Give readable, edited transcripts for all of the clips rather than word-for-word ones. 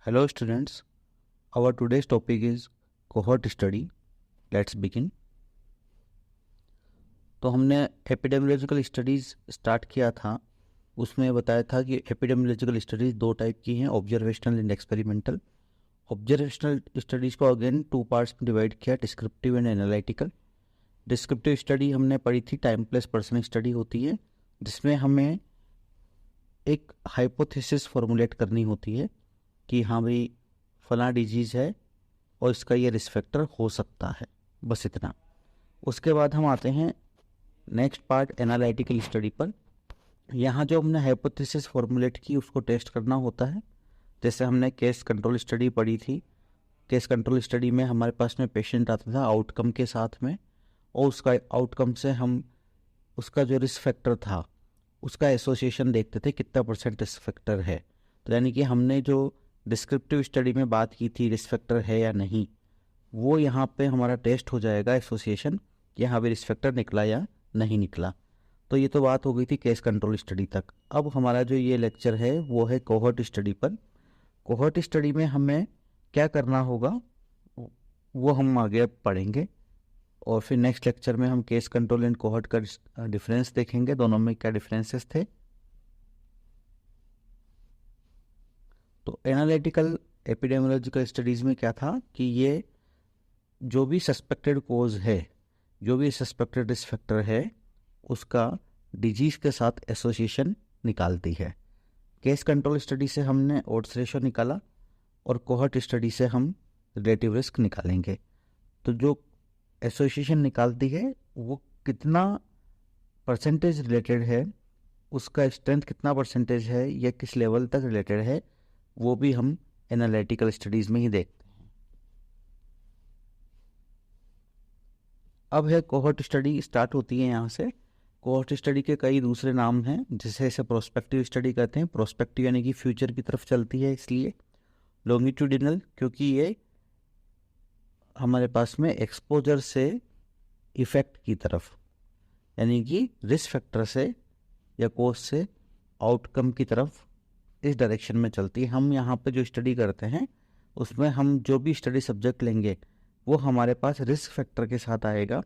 Hello students, our today's topic is cohort study. Let's begin. तो हमने epidemiological studies start किया था, उसमें बताया था कि एपिडेमियोलॉजिकल स्टडीज़ दो टाइप की हैं, observational and experimental. Observational studies को अगेन टू पार्ट्स में डिवाइड किया, descriptive and analytical. Descriptive study हमने पढ़ी थी, टाइम प्लस पर्सन स्टडी होती है, जिसमें हमें एक हाइपोथेसिस फॉर्मुलेट करनी होती है कि हाँ भाई फला डिजीज़ है और इसका ये रिस्क फैक्टर हो सकता है, बस इतना। उसके बाद हम आते हैं नेक्स्ट पार्ट एनालिटिकल स्टडी पर। यहाँ जो हमने हाइपोथेसिस फॉर्मुलेट की उसको टेस्ट करना होता है। जैसे हमने केस कंट्रोल स्टडी पढ़ी थी, केस कंट्रोल स्टडी में हमारे पास में पेशेंट आता था आउटकम के साथ में, और उसका आउटकम से हम उसका जो रिस्क फैक्टर था उसका एसोसिएशन देखते थे, कितना परसेंट रिस्क फैक्टर है। तो यानी कि हमने जो डिस्क्रिप्टिव स्टडी में बात की थी रिस्क फैक्टर है या नहीं, वो यहाँ पे हमारा टेस्ट हो जाएगा एसोसिएशन कि यहाँ पे रिस्क फैक्टर निकला या नहीं निकला। तो ये तो बात हो गई थी केस कंट्रोल स्टडी तक। अब हमारा जो ये लेक्चर है वो है कोहॉर्ट स्टडी पर। कोहॉर्ट स्टडी में हमें क्या करना होगा वो हम आगे पढ़ेंगे, और फिर नेक्स्ट लेक्चर में हम केस कंट्रोल एंड कोहॉर्ट का डिफरेंस देखेंगे, दोनों में क्या डिफरेंसेस थे। तो एनालिटिकल एपिडेमियोलॉजिकल स्टडीज़ में क्या था कि ये जो भी सस्पेक्टेड कोज है, जो भी सस्पेक्टेड रिस्क फैक्टर है, उसका डिजीज़ के साथ एसोसिएशन निकालती है। केस कंट्रोल स्टडी से हमने ओड्स रेशो निकाला और कोहॉर्ट स्टडी से हम रिलेटिव रिस्क निकालेंगे। तो जो एसोसिएशन निकालती है वो कितना परसेंटेज रिलेटेड है, उसका स्ट्रेंथ कितना परसेंटेज है या किस लेवल तक रिलेटेड है, वो भी हम एनालिटिकल स्टडीज़ में ही देखते हैं। अब है कोहॉर्ट स्टडी स्टार्ट होती है यहाँ से। कोहॉर्ट स्टडी के कई दूसरे नाम हैं, जिसे इसे प्रोस्पेक्टिव स्टडी कहते हैं। प्रोस्पेक्टिव यानी कि फ्यूचर की तरफ चलती है, इसलिए लॉन्गिट्यूडिनल क्योंकि ये हमारे पास में एक्सपोजर से इफेक्ट की तरफ, यानी कि रिस्क फैक्टर से या कोज से आउटकम की तरफ, इस डायरेक्शन में चलती है। हम यहाँ पे जो स्टडी करते हैं उसमें हम जो भी स्टडी सब्जेक्ट लेंगे वो हमारे पास रिस्क फैक्टर के साथ आएगा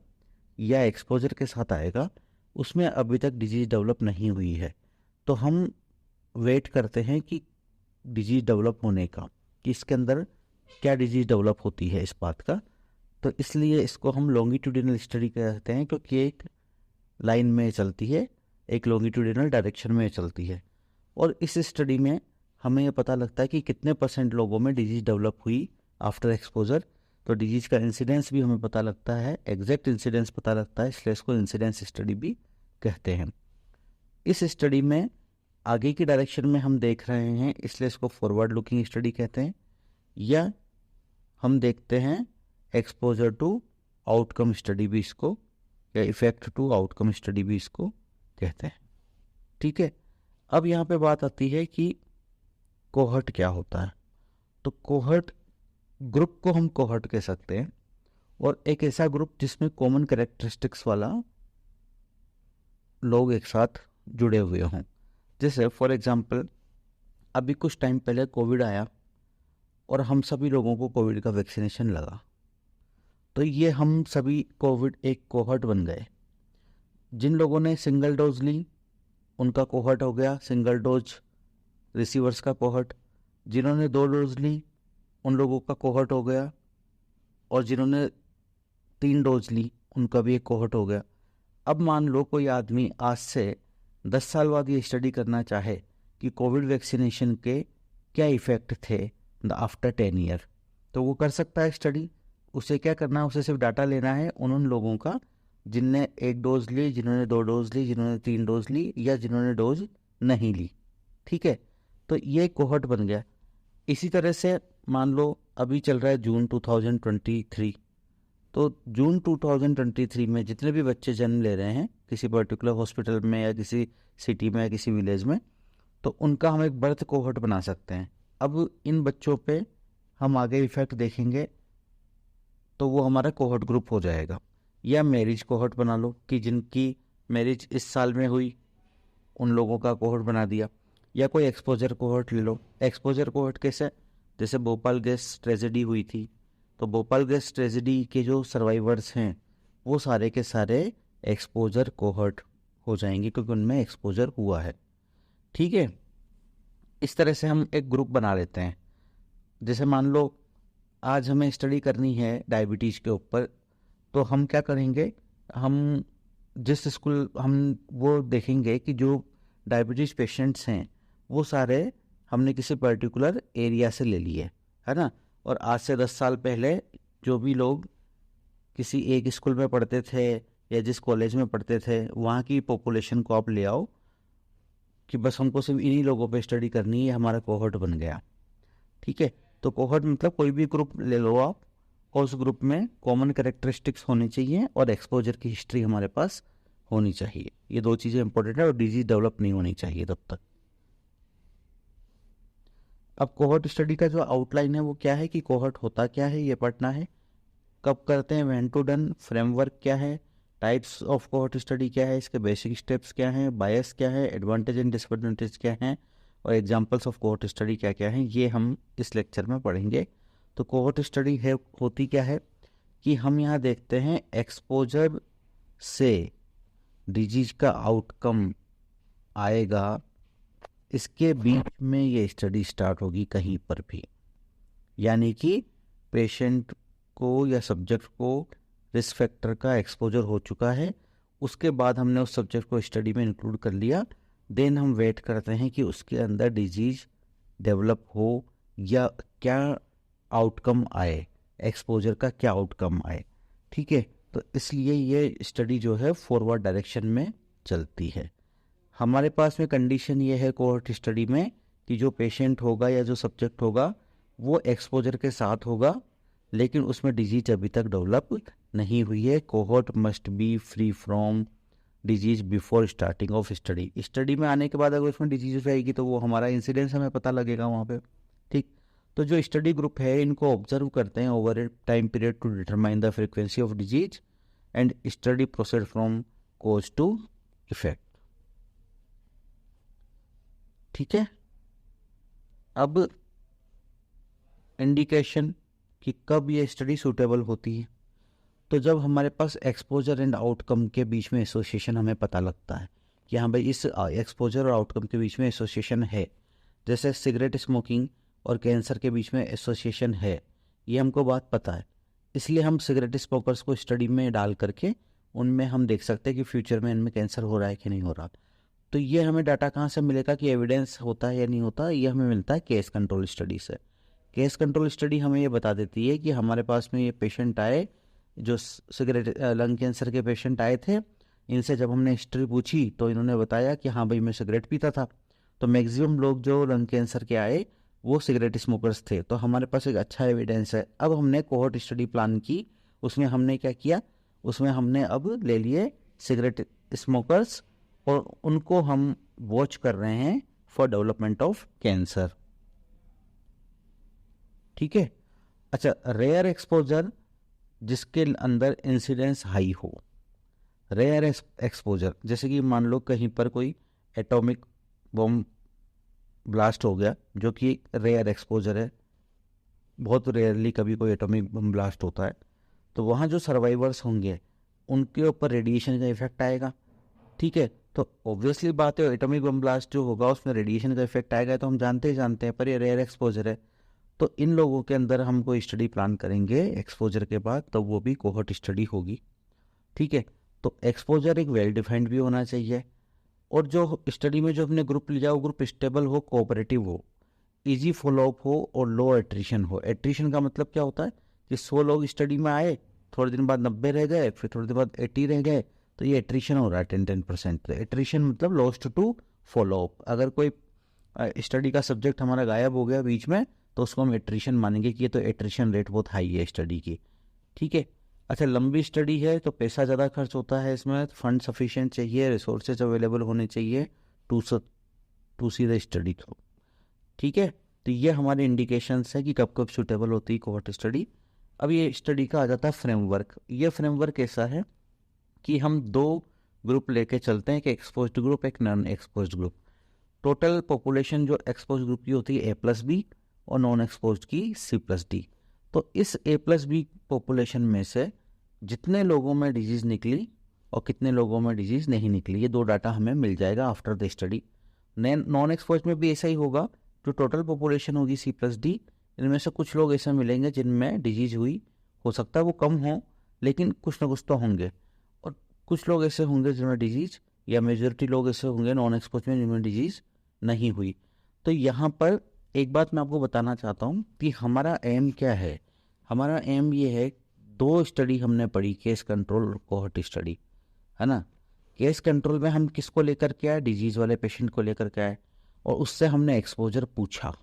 या एक्सपोजर के साथ आएगा, उसमें अभी तक डिजीज़ डेवलप नहीं हुई है। तो हम वेट करते हैं कि डिजीज़ डेवलप होने का, कि इसके अंदर क्या डिजीज़ डेवलप होती है इस बात का। तो इसलिए इसको हम लॉन्गिट्यूडिनल स्टडी कहते हैं, क्योंकि एक लाइन में चलती है, एक लॉन्गिट्यूडिनल डायरेक्शन में चलती है। और इस स्टडी में हमें ये पता लगता है कि कितने परसेंट लोगों में डिजीज़ डेवलप हुई आफ्टर एक्सपोजर। तो डिजीज़ का इंसिडेंस भी हमें पता लगता है, एग्जैक्ट इंसिडेंस पता लगता है, इसलिए इसको इंसिडेंस स्टडी भी कहते हैं। इस स्टडी में आगे की डायरेक्शन में हम देख रहे हैं, इसलिए इसको फॉरवर्ड लुकिंग स्टडी कहते हैं, या हम देखते हैं एक्सपोजर टू आउटकम स्टडी भी इसको, या इफेक्ट टू आउटकम स्टडी भी इसको कहते हैं। ठीक है, अब यहाँ पे बात आती है कि कोहॉर्ट क्या होता है। तो कोहॉर्ट ग्रुप को हम कोहॉर्ट कह सकते हैं, और एक ऐसा ग्रुप जिसमें कॉमन कैरेक्टरिस्टिक्स वाला लोग एक साथ जुड़े हुए हों। जैसे फॉर एग्जांपल अभी कुछ टाइम पहले कोविड आया और हम सभी लोगों को कोविड का वैक्सीनेशन लगा, तो ये हम सभी कोविड एक कोहॉर्ट बन गए। जिन लोगों ने सिंगल डोज ली उनका कोहॉर्ट हो गया सिंगल डोज रिसीवर्स का कोहॉर्ट, जिन्होंने 2 डोज ली उन लोगों का कोहॉर्ट हो गया, और जिन्होंने 3 डोज ली उनका भी एक कोहॉर्ट हो गया। अब मान लो कोई आदमी आज से 10 साल बाद ये स्टडी करना चाहे कि कोविड वैक्सीनेशन के क्या इफ़ेक्ट थे आफ्टर 10 ईयर, तो वो कर सकता है स्टडी। उसे क्या करना है, उसे सिर्फ डाटा लेना है उन लोगों का जिनने 1 डोज ली, जिन्होंने 2 डोज ली, जिन्होंने 3 डोज ली, या जिन्होंने डोज नहीं ली। ठीक है, तो ये कोहॉर्ट बन गया। इसी तरह से मान लो अभी चल रहा है जून 2023, तो जून 2023 में जितने भी बच्चे जन्म ले रहे हैं किसी पर्टिकुलर हॉस्पिटल में या किसी सिटी में या किसी विलेज में, तो उनका हम एक बर्थ कोहॉर्ट बना सकते हैं। अब इन बच्चों पे हम आगे इफेक्ट देखेंगे तो वो हमारा कोहॉर्ट ग्रुप हो जाएगा। या मैरिज कोहॉर्ट बना लो कि जिनकी मैरिज इस साल में हुई उन लोगों का कोहॉर्ट बना दिया, या कोई एक्सपोजर कोहॉर्ट ले लो। एक्सपोजर कोहॉर्ट कैसे, जैसे भोपाल गैस ट्रेजेडी हुई थी, तो भोपाल गैस ट्रेजेडी के जो सर्वाइवर्स हैं वो सारे के सारे एक्सपोजर कोहर्ट हो जाएंगे, क्योंकि उनमें एक्सपोजर हुआ है। ठीक है, इस तरह से हम एक ग्रुप बना लेते हैं। जैसे मान लो आज हमें स्टडी करनी है डायबिटीज़ के ऊपर, तो हम क्या करेंगे, हम जिस स्कूल हम वो देखेंगे कि जो डायबिटीज़ पेशेंट्स हैं वो सारे हमने किसी पर्टिकुलर एरिया से ले लिए, है ना। और आज से 10 साल पहले जो भी लोग किसी एक स्कूल में पढ़ते थे या जिस कॉलेज में पढ़ते थे वहाँ की पॉपुलेशन को आप ले आओ कि बस हमको सिर्फ इन्हीं लोगों पे स्टडी करनी है, हमारा कोहर्ट बन गया। ठीक है, तो कोहर्ट मतलब कोई भी ग्रुप ले लो आप, और उस ग्रुप में कॉमन कैरेक्टरिस्टिक्स होनी चाहिए और एक्सपोजर की हिस्ट्री हमारे पास होनी चाहिए। ये दो चीज़ें इंपॉर्टेंट है, और डिजीज डेवलप नहीं होनी चाहिए तब तक। अब कोहर्ट स्टडी का जो आउटलाइन है वो क्या है कि कोहर्ट होता क्या है ये पढ़ना है, कब करते हैं, व्हेन टू डन, फ्रेमवर्क क्या है, टाइप्स ऑफ कोहर्ट स्टडी क्या है, इसके बेसिक स्टेप्स क्या हैं, बायस क्या है, एडवांटेज एंड डिसएडवांटेज क्या हैं, और एग्जांपल्स ऑफ कोहर्ट स्टडी क्या क्या हैं, ये हम इस लेक्चर में पढ़ेंगे। तो कोहर्ट स्टडी है होती क्या है कि हम यहाँ देखते हैं एक्सपोजर से डिजीज का आउटकम आएगा, इसके बीच में ये स्टडी स्टार्ट होगी कहीं पर भी। यानी कि पेशेंट को या सब्जेक्ट को रिस्क फैक्टर का एक्सपोजर हो चुका है, उसके बाद हमने उस सब्जेक्ट को स्टडी में इंक्लूड कर लिया, देन हम वेट करते हैं कि उसके अंदर डिजीज डेवलप हो या क्या आउटकम आए, एक्सपोजर का क्या आउटकम आए। ठीक है, तो इसलिए ये स्टडी जो है फॉरवर्ड डायरेक्शन में चलती है। हमारे पास में कंडीशन ये है कोहर्ट स्टडी में कि जो पेशेंट होगा या जो सब्जेक्ट होगा वो एक्सपोजर के साथ होगा, लेकिन उसमें डिजीज अभी तक डेवलप नहीं हुई है। Cohort must be free from disease before starting of study. Study में आने के बाद अगर उसमें डिजीज आएगी तो वो हमारा इंसिडेंस हमें पता लगेगा वहाँ पे। ठीक, तो जो स्टडी ग्रुप है इनको ऑब्जर्व करते हैं over a time period to determine the frequency of disease and study proceed from cause to effect. ठीक है, अब इंडिकेशन कि कब ये स्टडी सूटेबल होती है, तो जब हमारे पास एक्सपोजर एंड आउटकम के बीच में एसोसिएशन हमें पता लगता है कि हाँ भाई इस एक्सपोजर और आउटकम के बीच में एसोसिएशन है। जैसे सिगरेट स्मोकिंग और कैंसर के बीच में एसोसिएशन है, ये हमको बात पता है, इसलिए हम सिगरेट स्मोकर्स को स्टडी में डाल करके उनमें हम देख सकते हैं कि फ्यूचर में इनमें कैंसर हो रहा है कि नहीं हो रहा। तो ये हमें डाटा कहाँ से मिलेगा कि एविडेंस होता है या नहीं होता, ये हमें मिलता है केस कंट्रोल स्टडी से। केस कंट्रोल स्टडी हमें ये बता देती है कि हमारे पास में ये पेशेंट आए जो सिगरेट लंग कैंसर के पेशेंट आए थे, इनसे जब हमने हिस्ट्री पूछी तो इन्होंने बताया कि हाँ भाई मैं सिगरेट पीता था। तो मैक्सिमम लोग जो लंग कैंसर के आए वो सिगरेट स्मोकर्स थे, तो हमारे पास एक अच्छा एविडेंस है। अब हमने कोहर्ट स्टडी प्लान की, उसमें हमने क्या किया, उसमें हमने अब ले लिए सिगरेट स्मोकर्स और उनको हम वॉच कर रहे हैं फॉर डेवलपमेंट ऑफ कैंसर। ठीक है, अच्छा, रेयर एक्सपोजर जिसके अंदर इंसिडेंस हाई हो, रेयर एक्सपोजर जैसे कि मान लो कहीं पर कोई एटॉमिक बम ब्लास्ट हो गया, जो कि रेयर एक्सपोजर है, बहुत रेयरली कभी कोई एटॉमिक बम ब्लास्ट होता है, तो वहाँ जो सर्वाइवर्स होंगे उनके ऊपर रेडिएशन का इफेक्ट आएगा। ठीक है, तो ऑब्वियसली बात है एटॉमिक बम ब्लास्ट जो होगा उसमें रेडिएशन का इफेक्ट आएगा, तो हम जानते हैं, पर ये रेयर एक्सपोजर है। तो इन लोगों के अंदर हम कोई स्टडी प्लान करेंगे एक्सपोजर के बाद, तो वो भी कोहर्ट स्टडी होगी। ठीक है, तो एक्सपोजर एक वेल डिफाइंड भी होना चाहिए, और जो स्टडी में जो हमने ग्रुप लिया वो ग्रुप स्टेबल हो, कोऑपरेटिव हो, इजी फॉलोअप हो और लो एट्रिशन हो। एट्रिशन का मतलब क्या होता है कि 100 लोग स्टडी में आए, थोड़े दिन बाद 90 रह गए, फिर थोड़े दिन बाद 80 रह गए, तो ये एट्रिशन हो रहा है 10% तो एट्रिशन मतलब लॉस्ट टू फॉलोअप। अगर कोई स्टडी का सब्जेक्ट हमारा गायब हो गया बीच में तो उसको हम एट्रिशन मानेंगे कि ये तो एट्रिशन रेट बहुत हाई है स्टडी की। ठीक है, अच्छा, लंबी स्टडी है तो पैसा ज़्यादा खर्च होता है, इसमें फंड सफिशिएंट चाहिए, रिसोर्सेज अवेलेबल होने चाहिए to see the study through. ठीक है, तो ये हमारे इंडिकेशंस है कि कब कब सूटेबल होती है कोहर्ट स्टडी। अब ये स्टडी का आ जाता है फ्रेमवर्क। ये फ्रेमवर्क ऐसा है कि हम 2 ग्रुप लेके चलते हैं, एक एक्सपोज्ड ग्रुप एक non exposed group. Total population जो एक्सपोज्ड ग्रुप की होती है A+B और नॉन एक्सपोज की C+D। तो इस A+B पॉपुलेशन में से जितने लोगों में डिजीज़ निकली और कितने लोगों में डिजीज़ नहीं निकली, ये 2 डाटा हमें मिल जाएगा after the study. Non expose में भी ऐसा ही होगा, जो टोटल पॉपुलेशन होगी C+D, इनमें से कुछ लोग ऐसे मिलेंगे जिनमें डिजीज़ हुई, हो सकता है वो कम हो लेकिन कुछ ना कुछ तो होंगे, और कुछ लोग ऐसे होंगे जिनमें डिजीज़, या मेजॉरिटी लोग ऐसे होंगे नॉन एक्सपोज में जिनमें डिजीज़ नहीं हुई। तो यहाँ पर एक बात मैं आपको बताना चाहता हूँ कि हमारा एम क्या है। हमारा एम ये है, 2 स्टडी हमने पढ़ी, केस कंट्रोल और कोहॉर्ट स्टडी, है ना। केस कंट्रोल में हम किसको लेकर के आए, डिजीज़ वाले पेशेंट को लेकर के आए, और उससे हमने एक्सपोजर पूछा,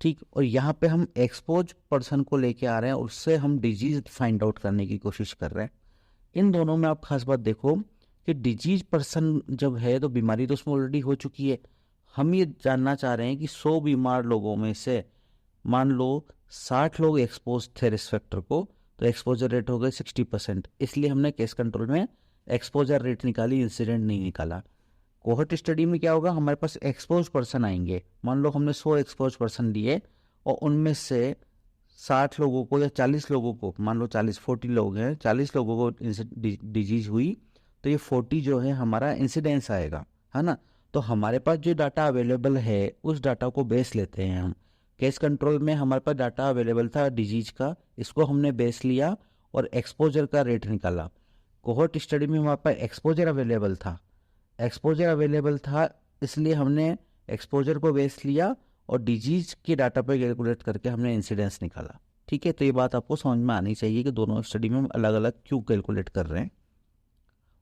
ठीक। और यहाँ पे हम एक्सपोज पर्सन को लेके आ रहे हैं, उससे हम डिजीज़ फाइंड आउट करने की कोशिश कर रहे हैं। इन दोनों में आप खास बात देखो कि डिजीज पर्सन जब है तो बीमारी तो उसमें ऑलरेडी हो चुकी है। हम ये जानना चाह रहे हैं कि 100 बीमार लोगों में से मान लो 60 लोग एक्सपोज थे रिस्क फैक्टर को, तो एक्सपोजर रेट हो गए 60%। इसलिए हमने केस कंट्रोल में एक्सपोजर रेट निकाली, इंसिडेंट नहीं निकाला। कोहॉर्ट स्टडी में क्या होगा, हमारे पास एक्सपोज पर्सन आएंगे। मान लो हमने 100 एक्सपोज पर्सन लिए और उनमें से 60 लोगों को या 40 लोगों को, मान लो 40 लोग हैं, 40 लोगों को डिजीज हुई, तो ये 40 जो है हमारा इंसिडेंस आएगा, है ना। तो हमारे पास जो डाटा अवेलेबल है उस डाटा को बेस लेते हैं हम। केस कंट्रोल में हमारे पास डाटा अवेलेबल था डिजीज का, इसको हमने बेस लिया और एक्सपोजर का रेट निकाला। कोहॉर्ट स्टडी में हमारे पास एक्सपोजर अवेलेबल था, इसलिए हमने एक्सपोजर को बेस लिया और डिजीज के डाटा पर कैलकुलेट करके हमने इंसिडेंस निकाला, ठीक है। तो ये बात आपको समझ में आनी चाहिए कि दोनों स्टडी में हम अलग अलग क्यों कैलकुलेट कर रहे हैं।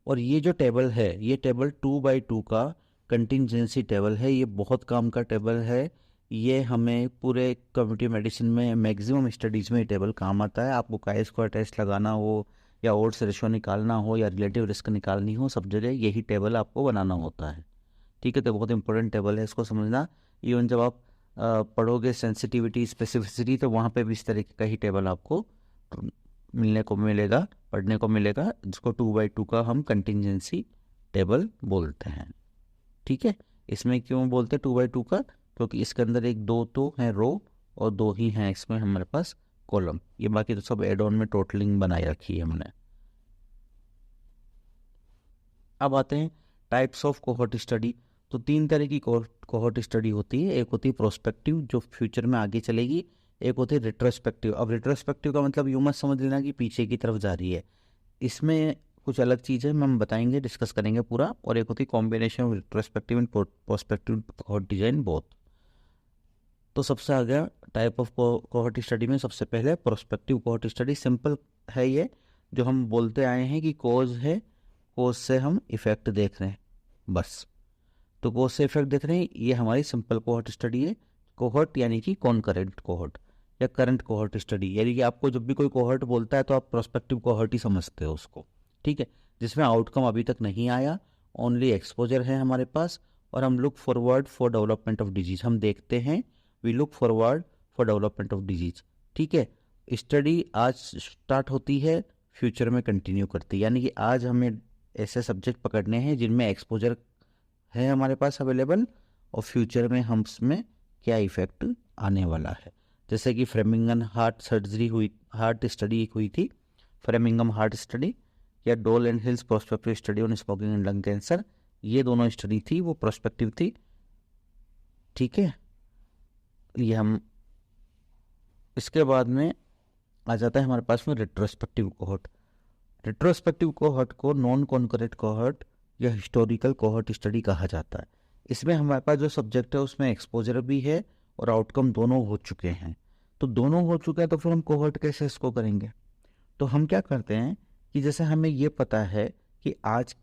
और ये जो टेबल है, ये टेबल 2x2 का कंटिंजेंसी टेबल है, ये बहुत काम का टेबल है। ये हमें पूरे कम्युनिटी मेडिसिन में मैक्सिमम स्टडीज़ में ये टेबल काम आता है। आपको काई-स्क्वायर टेस्ट लगाना हो या ओड्स रेशो निकालना हो या रिलेटिव रिस्क निकालनी हो, सब जगह यही टेबल आपको बनाना होता है, ठीक है। तो बहुत इंपॉर्टेंट टेबल है, इसको समझना। इवन जब आप पढ़ोगे सेंसिटिविटी स्पेसिफिसिटी, तो वहाँ पे भी इस तरीके का ही टेबल आपको मिलने को मिलेगा, पढ़ने को मिलेगा, जिसको 2x2 का हम कंटिंजेंसी टेबल बोलते हैं, ठीक है। इसमें क्यों बोलते हैं 2x2 का, क्योंकि इसके अंदर 2 तो हैं रो और 2 ही हैं इसमें हमारे पास कॉलम। ये बाकी तो सब एड ऑन में टोटलिंग बनाई रखी है हमने। अब आते हैं टाइप्स ऑफ कोहॉर्ट स्टडी। तो 3 तरह की कोहॉर्ट स्टडी होती है। एक होती है प्रोस्पेक्टिव, जो फ्यूचर में आगे चलेगी। एक होती है रिट्रोस्पेक्टिव। अब रिट्रोस्पेक्टिव का मतलब यूँ मत समझ लेना कि पीछे की तरफ जा रही है, इसमें कुछ अलग चीज़ है, हम बताएंगे, डिस्कस करेंगे पूरा। और एक होती है combination of retrospective and prospective cohort design both. तो सबसे आ गया टाइप ऑफ कोहॉर्ट स्टडी में सबसे पहले प्रोस्पेक्टिव कोहॉर्ट स्टडी। सिंपल है ये, जो हम बोलते आए हैं कि कोज है, कोज से हम इफेक्ट देख रहे हैं, बस। तो कोज से इफेक्ट देख रहे हैं, ये हमारी सिंपल कोहॉर्ट स्टडी है। कोहॉर्ट यानी कि कॉनकरेंट कोहॉर्ट या करंट कोहॉर्ट स्टडी, यानी कि आपको जब भी कोई कोहॉर्ट बोलता है तो आप प्रोस्पेक्टिव कोहॉर्ट ही समझते हो उसको, ठीक है। जिसमें आउटकम अभी तक नहीं आया, ओनली एक्सपोजर है हमारे पास, और हम look forward for development of disease, हम देखते हैं, we look forward for development of disease, ठीक है। स्टडी आज स्टार्ट होती है, फ्यूचर में कंटिन्यू करती है, यानी कि आज हमें ऐसे सब्जेक्ट पकड़ने हैं जिनमें एक्सपोजर है हमारे पास अवेलेबल, और फ्यूचर में हम इसमें क्या इफेक्ट आने वाला है। जैसे कि फ्रेमिंगम हार्ट स्टडी हुई थी, फ्रेमिंगम हार्ट स्टडी, या डोल and hills prospective study on smoking and lung cancer, ये दोनों स्टडी थी, वो प्रोस्पेक्टिव थी, ठीक है। ये हम इसके बाद में आ जाता है हमारे पास में रिट्रोस्पेक्टिव कोहॉर्ट। रिट्रोस्पेक्टिव कोहॉर्ट को नॉन कॉन्करेंट कोहॉर्ट या हिस्टोरिकल कोहॉर्ट स्टडी कहा जाता है। इसमें हमारे पास जो सब्जेक्ट है उसमें एक्सपोजर भी है और आउटकम दोनों हो चुके हैं। तो दोनों हो चुके हैं तो फिर हम कोहॉर्ट कैसे इसको करेंगे। तो हम क्या करते हैं कि जैसे हमें ये पता है कि आज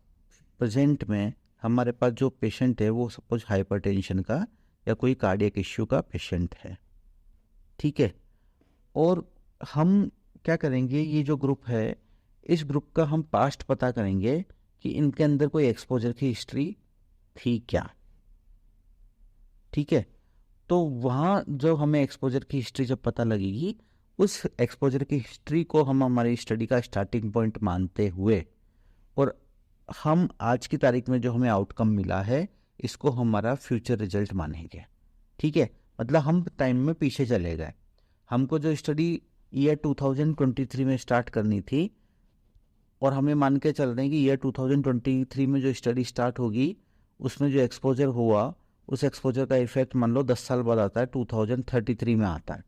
प्रेजेंट में हमारे पास जो पेशेंट है वो सपोज हाइपरटेंशन का या कोई कार्डियक इश्यू का पेशेंट है, ठीक है। और हम क्या करेंगे, ये जो ग्रुप है, इस ग्रुप का हम पास्ट पता करेंगे कि इनके अंदर कोई एक्सपोजर की हिस्ट्री थी क्या, ठीक है। तो वहाँ जो हमें एक्सपोजर की हिस्ट्री जब पता लगेगी, उस एक्सपोजर की हिस्ट्री को हम हमारी स्टडी का स्टार्टिंग पॉइंट मानते हुए, और हम आज की तारीख में जो हमें आउटकम मिला है इसको हमारा फ्यूचर रिजल्ट मानेंगे, ठीक है। मतलब हम टाइम में पीछे चले गए। हमको जो स्टडी ईयर 2023 में स्टार्ट करनी थी, और हमें मान के चल रहे हैं कि ईयर 2023 में जो स्टडी स्टार्ट होगी उसमें जो एक्सपोजर हुआ, उस एक्सपोजर का इफेक्ट मान लो 10 साल बाद आता है, 2033 में आता है।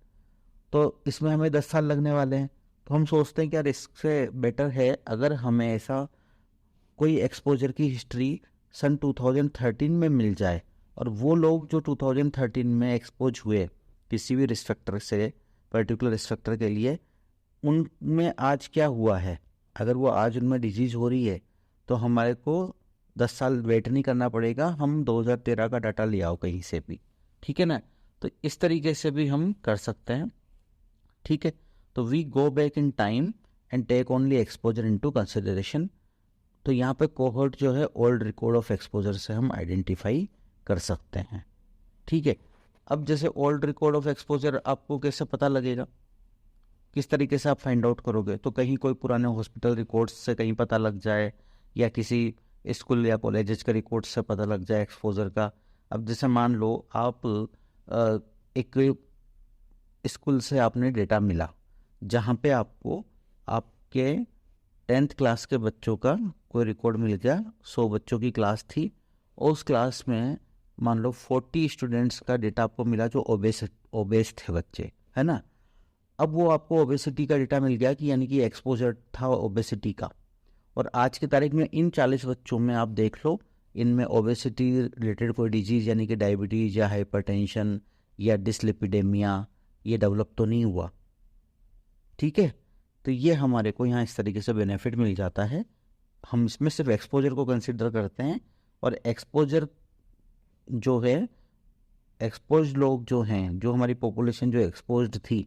तो इसमें हमें 10 साल लगने वाले हैं। तो हम सोचते हैं कि यार इससे बेटर है अगर हमें ऐसा कोई एक्सपोजर की हिस्ट्री सन 2013 में मिल जाए, और वो लोग जो 2013 में एक्सपोज हुए किसी भी रिस्ट्रक्टर से, पर्टिकुलर रिस्ट्रक्टर के लिए, उनमें आज क्या हुआ है। अगर वो आज उनमें डिजीज हो रही है तो हमारे को 10 साल वेट नहीं करना पड़ेगा, हम 2013 का डाटा ले आओ कहीं से भी, ठीक है ना। तो इस तरीके से भी हम कर सकते हैं, ठीक है। तो we go back in time and take only exposure into consideration. तो यहाँ पे कोहॉर्ट जो है ओल्ड रिकॉर्ड ऑफ एक्सपोजर से हम आइडेंटिफाई कर सकते हैं, ठीक है। अब जैसे ओल्ड रिकॉर्ड ऑफ एक्सपोजर आपको कैसे पता लगेगा, किस तरीके से आप फाइंड आउट करोगे। तो कहीं कोई पुराने हॉस्पिटल रिकॉर्ड्स से कहीं पता लग जाए, या किसी स्कूल या कॉलेजेस के रिकॉर्ड्स से पता लग जाए एक्सपोजर का। अब जैसे मान लो आप एक स्कूल से आपने डेटा मिला जहाँ पे आपको आपके 10th क्लास के बच्चों का कोई रिकॉर्ड मिल गया, 100 बच्चों की क्लास थी, और उस क्लास में मान लो 40 स्टूडेंट्स का डेटा आपको मिला जो ओबेस थे बच्चे, है ना। अब वो आपको ओबेसिटी का डेटा मिल गया कि यानी कि एक्सपोजर था ओबेसिटी का, और आज की तारीख में इन 40 बच्चों में आप देख लो इनमें ओबेसिटी रिलेटेड कोई डिजीज यानी कि डायबिटीज या हाइपरटेंशन या डिसलिपिडेमिया ये डेवलप तो नहीं हुआ, ठीक है। तो ये हमारे को यहाँ इस तरीके से बेनिफिट मिल जाता है। हम इसमें सिर्फ एक्सपोजर को कंसिडर करते हैं, और एक्सपोजर जो है, एक्सपोज लोग जो हैं, जो हमारी पॉपुलेशन जो एक्सपोज्ड थी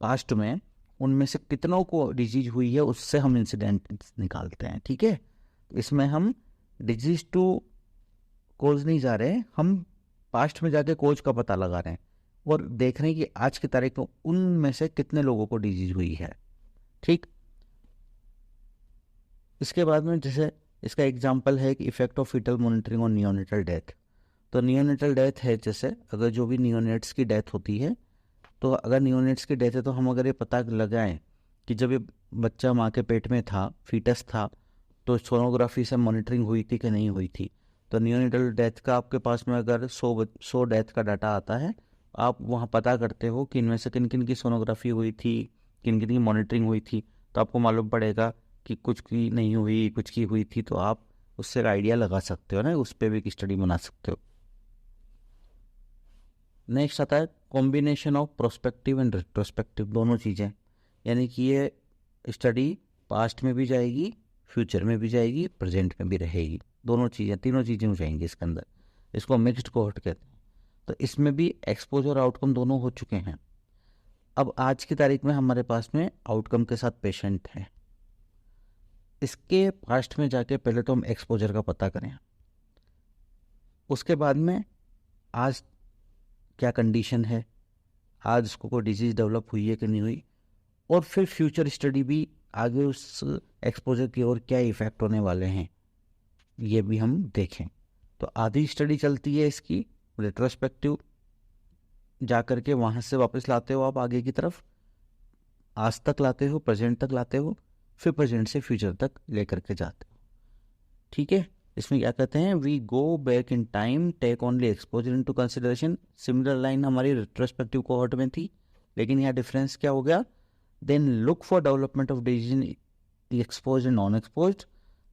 पास्ट में, उनमें से कितनों को डिजीज हुई है उससे हम इंसिडेंट निकालते हैं, ठीक है। इसमें हम डिजीज टू कोज नहीं जा रहे, हम पास्ट में जाके कोज का पता लगा रहे हैं और देख रहे हैं कि आज की तारीख में उनमें से कितने लोगों को डिजीज हुई है, ठीक। इसके बाद में जैसे इसका एग्जांपल है कि effect of foetal monitoring on neonatal death. तो नियोनेटल डेथ है, जैसे अगर जो भी नियोनेट्स की डेथ होती है, तो अगर नियोनेट्स की डेथ है तो हम अगर ये पता लगाएं कि जब ये बच्चा माँ के पेट में था, फीटस था, तो सोनोग्राफी से मॉनिटरिंग हुई थी कि नहीं हुई थी। तो नियोनेटल डेथ का आपके पास में अगर 100 डेथ का डाटा आता है, आप वहाँ पता करते हो कि इनमें से किन किन की सोनोग्राफी हुई थी, किन किन की मॉनिटरिंग हुई थी, तो आपको मालूम पड़ेगा कि कुछ की नहीं हुई, कुछ की हुई थी। तो आप उससे आइडिया लगा सकते हो ना, उस पर भी एक स्टडी बना सकते हो। नेक्स्ट आता है combination of prospective and retrospective, दोनों चीज़ें, यानी कि ये स्टडी पास्ट में भी जाएगी, फ्यूचर में भी जाएगी, प्रेजेंट में भी रहेगी, दोनों चीज़ें, तीनों चीज़ें हो जाएंगी इसके अंदर। इसको मिक्स्ड कोहॉर्ट कहते हैं। तो इसमें भी एक्सपोजर आउटकम दोनों हो चुके हैं। अब आज की तारीख में हमारे पास में आउटकम के साथ पेशेंट है। इसके पास्ट में जाके पहले तो हम एक्सपोजर का पता करें, उसके बाद में आज क्या कंडीशन है, आज उसको कोई डिजीज डेवलप हुई है कि नहीं हुई, और फिर फ्यूचर स्टडी भी आगे उस एक्सपोजर की ओर क्या इफेक्ट होने वाले हैं ये भी हम देखें। तो आधी स्टडी चलती है इसकी रेट्रोस्पेक्टिव, जा करके वहाँ से वापस लाते हो आप आगे की तरफ, आज तक लाते हो, प्रेजेंट तक लाते हो, फिर प्रेजेंट से फ्यूचर तक लेकर के जाते हो, ठीक है। इसमें क्या कहते हैं, we go back in time, take only exposure into consideration. Similar line हमारी रेट्रोस्पेक्टिव कोहॉर्ट में थी, लेकिन यहाँ डिफरेंस क्या हो गया, then look for development of disease in exposed and non exposed,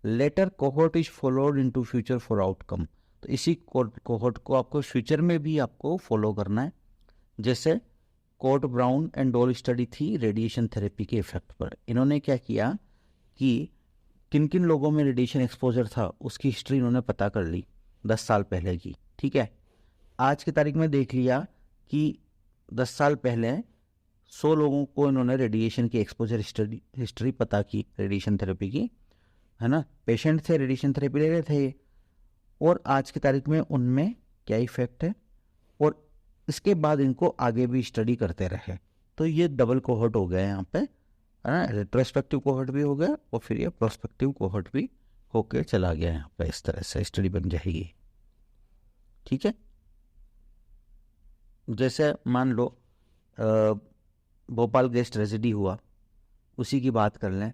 later cohort is followed into future for outcome. तो इसी कोहॉर्ट को आपको फ्यूचर में भी आपको फॉलो करना है। जैसे कोर्ट ब्राउन एंड डोल स्टडी थी रेडिएशन थेरेपी के इफेक्ट पर। इन्होंने क्या किया कि किन किन लोगों में रेडिएशन एक्सपोजर था उसकी हिस्ट्री इन्होंने पता कर ली 10 साल पहले की, ठीक है। आज की तारीख में देख लिया कि 10 साल पहले 100 लोगों को इन्होंने रेडिएशन की एक्सपोजर हिस्ट्री पता की रेडिएशन थेरेपी की, है ना। पेशेंट थे, रेडिएशन थेरेपी ले रहे थे ये, और आज की तारीख में उनमें क्या इफेक्ट है, और इसके बाद इनको आगे भी स्टडी करते रहे। तो ये डबल कोहॉर्ट हो गया यहाँ पे, है ना। रेट्रोस्पेक्टिव कोहॉर्ट भी हो गया और फिर ये प्रोस्पेक्टिव कोहॉर्ट भी होके चला गया यहाँ पे। इस तरह से स्टडी बन जाएगी, ठीक है। जैसे मान लो भोपाल गैस ट्रेजेडी हुआ, उसी की बात कर लें।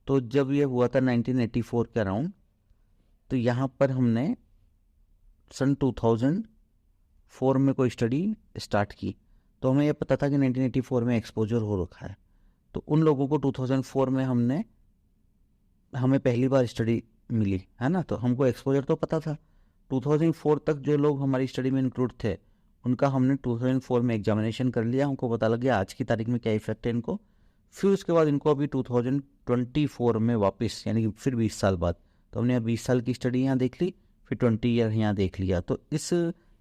तो जब ये हुआ था 1984 के अराउंड, तो यहाँ पर हमने सन 2004 में कोई स्टडी स्टार्ट की। तो हमें ये पता था कि 1984 में एक्सपोजर हो रखा है। तो उन लोगों को 2004 में हमें पहली बार स्टडी मिली है ना, तो हमको एक्सपोजर तो पता था। 2004 तक जो लोग हमारी स्टडी में इंक्लूड थे, उनका हमने 2004 में एग्जामिनेशन कर लिया, हमको पता लग गया आज की तारीख में क्या इफेक्ट है इनको। फिर उसके बाद इनको अभी 2024 में वापस, यानी कि फिर 20 साल बाद, तो हमने 20 साल की स्टडी यहाँ देख ली, फिर 20 ईयर यहाँ देख लिया। तो इस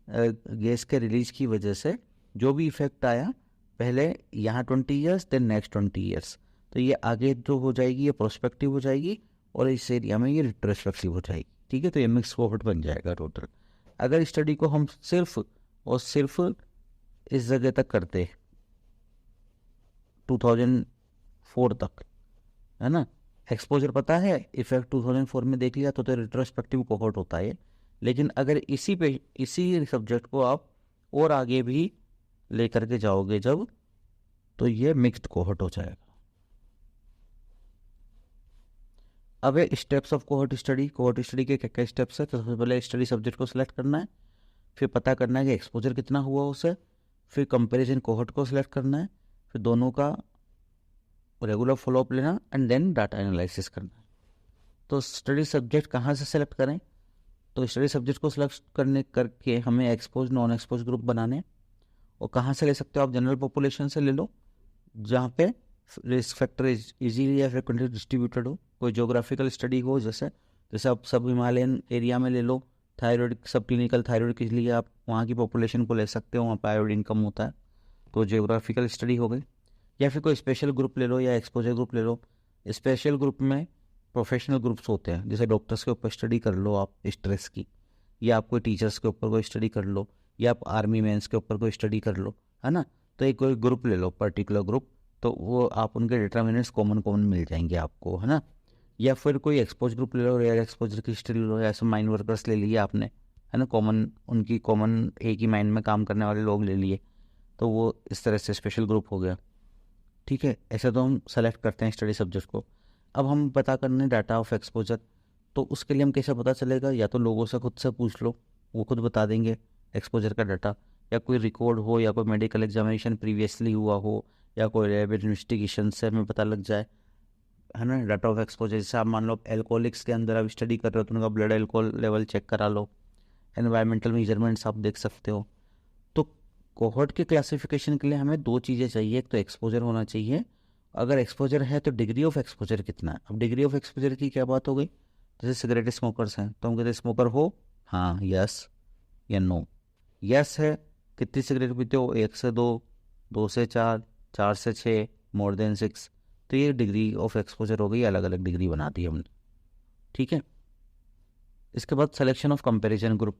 गैस के रिलीज की वजह से जो भी इफेक्ट आया, पहले यहाँ 20 ईयर्स देन नेक्स्ट 20 ईयर्स, तो ये आगे जो हो जाएगी ये प्रोस्पेक्टिव हो जाएगी और इस एरिया में ये रिट्रोस्पेक्टिव हो जाएगी। ठीक है, तो ये मिक्स कोहॉर्ट बन जाएगा टोटल। अगर स्टडी को हम सिर्फ और सिर्फ इस जगह तक करते 2004 तक, है ना, एक्सपोजर पता है, इफेक्ट 2004 में देख लिया, तो रिट्रोस्पेक्टिव कोहॉर्ट होता है। लेकिन अगर इसी सब्जेक्ट को आप और आगे भी लेकर के जाओगे जब, तो ये मिक्स्ड कोहॉर्ट हो जाएगा। अब है steps of cohort study. Cohort study के क्या क्या स्टेप्स है? तो सबसे पहले स्टडी सब्जेक्ट को सिलेक्ट करना है, फिर पता करना है कि एक्सपोजर कितना हुआ उसे, फिर कंपैरिजन कोहॉर्ट को सिलेक्ट करना है, फिर दोनों का रेगुलर फॉलोअप लेना एंड देन डाटा एनालिसिस करना है। तो स्टडी सब्जेक्ट कहाँ से सेलेक्ट करें? तो स्टडी सब्जेक्ट को सिलेक्ट करने करके हमें एक्सपोज नॉन एक्सपोज ग्रुप बनाने। और कहाँ से ले सकते हो आप? जनरल पॉपुलेशन से ले लो, जहाँ पे रिस्क फैक्टर इजीली या फ्रिक्वेंटली डिस्ट्रीब्यूटेड हो। कोई जोग्राफिकल स्टडी हो, जैसे आप सब हिमालयन एरिया में ले लो, थायराइड, सब क्लिनिकल थायराइड के लिए आप वहाँ की पॉपुलेशन को ले सकते हो, वहाँ पर आयोडीन कम होता है, तो जोग्राफिकल स्टडी हो गई। या फिर कोई स्पेशल ग्रुप ले लो या एक्सपोजर ग्रुप ले लो। स्पेशल ग्रुप में प्रोफेशनल ग्रुप्स होते हैं, जैसे डॉक्टर्स के ऊपर स्टडी कर लो आप स्ट्रेस की, या आप कोई टीचर्स के ऊपर कोई स्टडी कर लो, या आप आर्मी मेंस के ऊपर कोई स्टडी कर लो, है ना। तो एक कोई ग्रुप ले लो, पर्टिकुलर ग्रुप, तो वो आप उनके डिटर्मिनेंट्स कॉमन मिल जाएंगे आपको, है ना। या फिर कोई एक्सपोज ग्रुप ले लो, रेयर एक्सपोजर की हिस्ट्री ले लो, या ऐसे माइन वर्कर्स ले लिए आपने, है ना, उनकी कॉमन एक ही माइन में काम करने वाले लोग ले लिए, तो वो इस तरह से स्पेशल ग्रुप हो गया। ठीक है, ऐसे तो हम सेलेक्ट करते हैं स्टडी सब्जेक्ट को। अब हम पता करने डाटा ऑफ एक्सपोजर, तो उसके लिए हम कैसे पता चलेगा? या तो लोगों से खुद से पूछ लो, वो खुद बता देंगे एक्सपोजर का डाटा, या कोई रिकॉर्ड हो, या कोई मेडिकल एग्जामिनेशन प्रीवियसली हुआ हो, या कोई लैब इन्वेस्टिगेशन से हमें पता लग जाए, है ना, डाटा ऑफ एक्सपोजर। जैसे आप मान लो एल्कोहलिक्स के अंदर आप स्टडी कर रहे हो, तो उनका ब्लड एल्कोहल लेवल चेक करा लो, एनवायरमेंटल मेजरमेंट्स आप देख सकते हो। तो कोहॉर्ट के क्लासिफिकेशन के लिए हमें दो चीज़ें चाहिए, एक तो एक्सपोजर होना चाहिए, अगर एक्सपोजर है तो डिग्री ऑफ एक्सपोजर कितना है। अब डिग्री ऑफ एक्सपोजर की क्या बात हो गई? जैसे सिगरेट स्मोकर्स हैं, तो हम कहते हैं स्मोकर हो, हाँ, यस या नो। यस है, कितनी सिगरेट पीते हो? 1 से 2, 2 से 4, 4 से 6, मोर देन 6। तो ये डिग्री ऑफ एक्सपोजर हो गई, अलग अलग डिग्री बना दी हमने। ठीक है, इसके बाद सिलेक्शन ऑफ कंपैरिजन ग्रुप।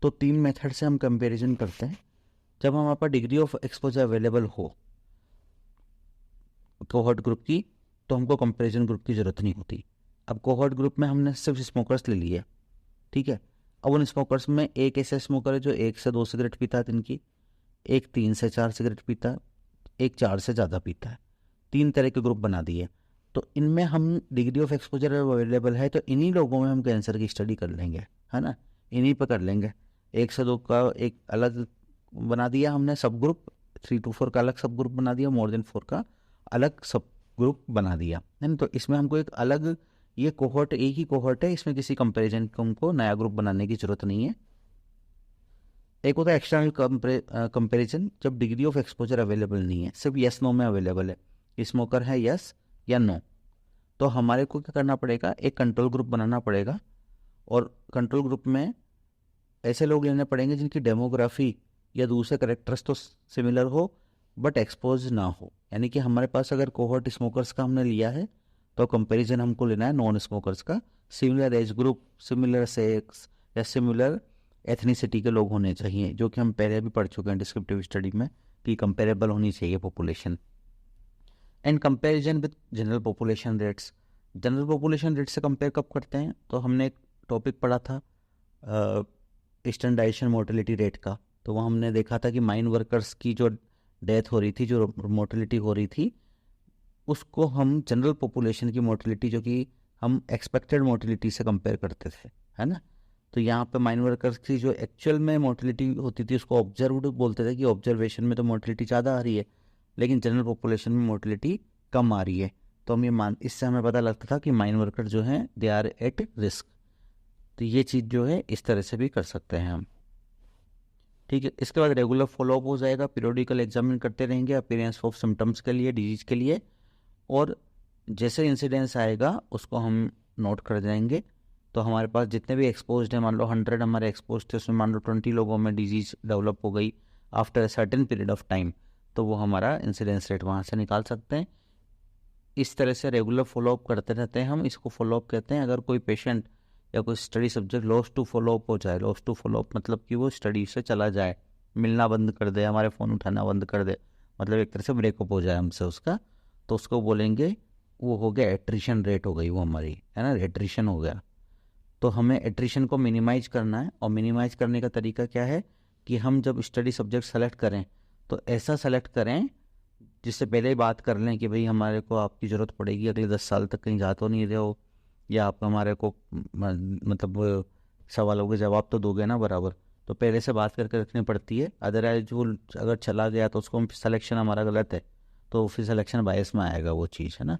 तो 3 मेथड से हम कंपैरिजन करते हैं। जब हमारे पास डिग्री ऑफ एक्सपोजर अवेलेबल हो कोहॉर्ट ग्रुप की, तो हमको कंपैरिजन ग्रुप की ज़रूरत नहीं होती। अब कोहॉर्ट ग्रुप में हमने सिर्फ स्मोकर्स ले लिए, ठीक है। अब उन स्मोकर्स में एक ऐसा स्मोकर है जो 1 से 2 सिगरेट पीता है दिन की, एक 3 से 4 सिगरेट पीता है, एक 4 से ज़्यादा पीता है। 3 तरह के ग्रुप बना दिए। तो इनमें हम डिग्री ऑफ एक्सपोजर अवेलेबल है, तो इन्हीं लोगों में हम कैंसर की स्टडी कर लेंगे, है ना, इन्हीं पर कर लेंगे। 1 से 2 का एक अलग बना दिया हमने सब ग्रुप, 3 to 4 का अलग सब ग्रुप बना दिया, मोर देन 4 का अलग सब ग्रुप बना दिया, है ना। तो इसमें हमको एक अलग, ये कोहॉर्ट एक ही कोहॉर्ट है, इसमें किसी कंपैरिजन को हमको नया ग्रुप बनाने की जरूरत नहीं है। एक होता है एक्सटर्नल कंपैरिजन, जब डिग्री ऑफ एक्सपोजर अवेलेबल नहीं है, सिर्फ यस नो में अवेलेबल है, स्मोकर है यस या नो, तो हमारे को क्या करना पड़ेगा? एक कंट्रोल ग्रुप बनाना पड़ेगा। और कंट्रोल ग्रुप में ऐसे लोग लेने पड़ेंगे जिनकी डेमोग्राफी या दूसरे करेक्टर्स तो सिमिलर हो बट एक्सपोज ना हो। यानी कि हमारे पास अगर कोहॉर्ट स्मोकर्स का हमने लिया है, तो कंपैरिजन हमको लेना है नॉन स्मोकर्स का। Similar age group, similar sex या सिमिलर एथनिसिटी के लोग होने चाहिए, जो कि हम पहले भी पढ़ चुके हैं डिस्क्रिप्टिव स्टडी में कि कंपेरेबल होनी चाहिए population. And comparison with general population rates. General population rate से कंपेयर कब करते हैं? तो हमने एक टॉपिक पढ़ा था स्टैंडर्डाइजेशन मोर्टेलिटी रेट का, तो वहाँ हमने देखा था कि माइन वर्कर्स की जो डेथ हो रही थी, जो मोर्टेलिटी हो रही थी, उसको हम जनरल पॉपुलेशन की मोर्टेलिटी, जो कि हम एक्सपेक्टेड मोर्टेलिटी से कंपेयर करते थे, है ना। तो यहाँ पे माइन वर्कर्स की जो एक्चुअल में मोर्टेलिटी होती थी उसको ऑब्जर्व्ड बोलते थे कि ऑब्जर्वेशन में तो मोर्टेलिटी ज़्यादा आ रही है, लेकिन जनरल पॉपुलेशन में मोर्टेलिटी इससे हमें पता लगता था कि माइन वर्कर जो हैं दे आर एट रिस्क। तो ये चीज़ जो है इस तरह से भी कर सकते हैं हम, ठीक है। इसके बाद रेगुलर फॉलोअप हो जाएगा, पीरियोडिकल एग्जामिन करते रहेंगे अपीयरेंस ऑफ सिम्टम्स के लिए, डिजीज के लिए, और जैसे इंसिडेंस आएगा उसको हम नोट कर जाएंगे। तो हमारे पास जितने भी एक्सपोज्ड हैं, मान लो 100 हमारे एक्सपोज थे, उसमें मान लो 20 लोगों में डिजीज डेवलप हो गई after a certain period of time, तो वो हमारा इंसिडेंस रेट वहाँ से निकाल सकते हैं। इस तरह से रेगुलर फॉलोअप करते रहते हैं हम, इसको फॉलोअप कहते हैं। अगर कोई पेशेंट या कोई study subject loss to follow up हो जाए, लॉस टू फॉलोअप मतलब कि वो स्टडी से चला जाए, मिलना बंद कर दे, हमारे फ़ोन उठाना बंद कर दे, मतलब एक तरह से ब्रेकअप हो जाए हमसे उसका, तो उसको बोलेंगे वो हो गया एट्रिशन रेट, हो गई वो हमारी, है ना, एट्रिशन हो गया। तो हमें एट्रिशन को मिनिमाइज करना है, और मिनिमाइज करने का तरीका क्या है कि हम जब स्टडी सब्जेक्ट सेलेक्ट करें तो ऐसा सेलेक्ट करें जिससे पहले ही बात कर लें कि भाई हमारे को आपकी ज़रूरत पड़ेगी अगले 10 साल तक, कहीं जा तो नहीं रहे हो, या आप हमारे को मतलब सवालों के जवाब तो दोगे ना बराबर, तो पहले से बात करके रखनी पड़ती है। अदरवाइज वो अगर चला गया तो उसको सिलेक्शन हमारा गलत है, तो फिर सिलेक्शन बायस में आएगा वो चीज़, है ना।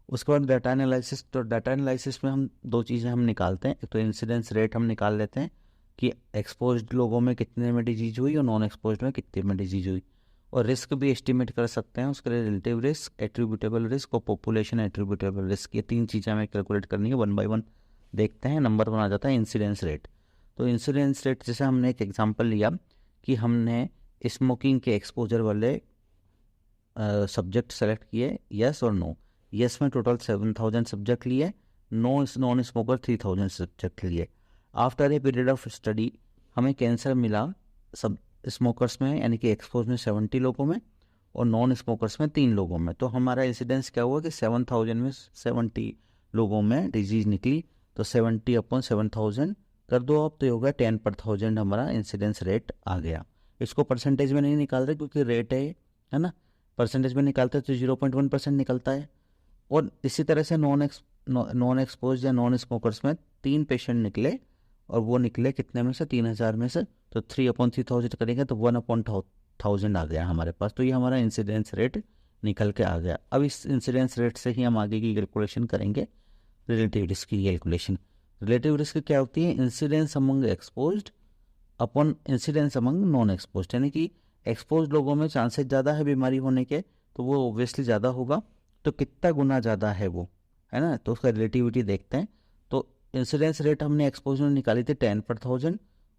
उसके बाद डाटा एनालिसिस, तो डाटा एनालिसिस में हम दो चीज़ें हम निकालते हैं। एक तो इंसिडेंस रेट हम निकाल लेते हैं कि एक्सपोज्ड लोगों में कितने में डिजीज हुई और नॉन एक्सपोज्ड में कितने में डिजीज हुई, और रिस्क भी एस्टिमेट कर सकते हैं उसके लिए, रिलेटिव रिस्क, एट्रीब्यूटेबल रिस्क और पॉपुलेशन एट्रीब्यूटेबल रिस्क, ये 3 चीज़ें हमें कैलकुलेट करनी है। 1 बाय 1 देखते हैं। नंबर 1 आ जाता है इंसिडेंस रेट। तो इंसिडेंस रेट जैसे हमने एक एग्जांपल लिया कि हमने स्मोकिंग के एक्सपोजर वाले सब्जेक्ट सेलेक्ट किए, यस और नो। यस में टोटल 7000 सब्जेक्ट लिए, नॉन स्मोकर 3000 सब्जेक्ट लिए। After a period of study हमें कैंसर मिला सब स्मोकर्स में, यानी कि एक्सपोज में 70 लोगों में और नॉन स्मोकर्स में 3 लोगों में। तो हमारा इंसिडेंस क्या हुआ कि 7000 में 70 लोगों में डिजीज निकली, तो 70/7000 कर दो आप, तो ये होगा 10/1000 हमारा इंसिडेंस रेट आ गया। इसको परसेंटेज में नहीं निकाल रहे क्योंकि रेट है ना, परसेंटेज में निकालते तो 0.1% निकलता है। और इसी तरह से नॉन एक्सपोज या नॉन स्मोकर्स में 3 पेशेंट निकले, और वो निकले कितने में से, 3000 में से, तो 3/3000 करेंगे तो 1/1000 आ गया हमारे पास। तो ये हमारा इंसिडेंस रेट निकल के आ गया। अब इस इंसिडेंस रेट से ही हम आगे की कैलकुलेशन करेंगे, रिलेटिव रिस्क की कैलकुलेशन। रिलेटिव रिस्क क्या होती है, incidence among exposed upon incidence among non exposed, यानी कि एक्सपोज लोगों में चांसेस ज़्यादा है बीमारी होने के, तो वो ऑब्वियसली ज़्यादा होगा, तो कितना गुना ज़्यादा है वो, है ना, तो उसका रिलेटिविटी देखते हैं। तो इंसिडेंस रेट हमने एक्सपोज में निकाली थी 10/1000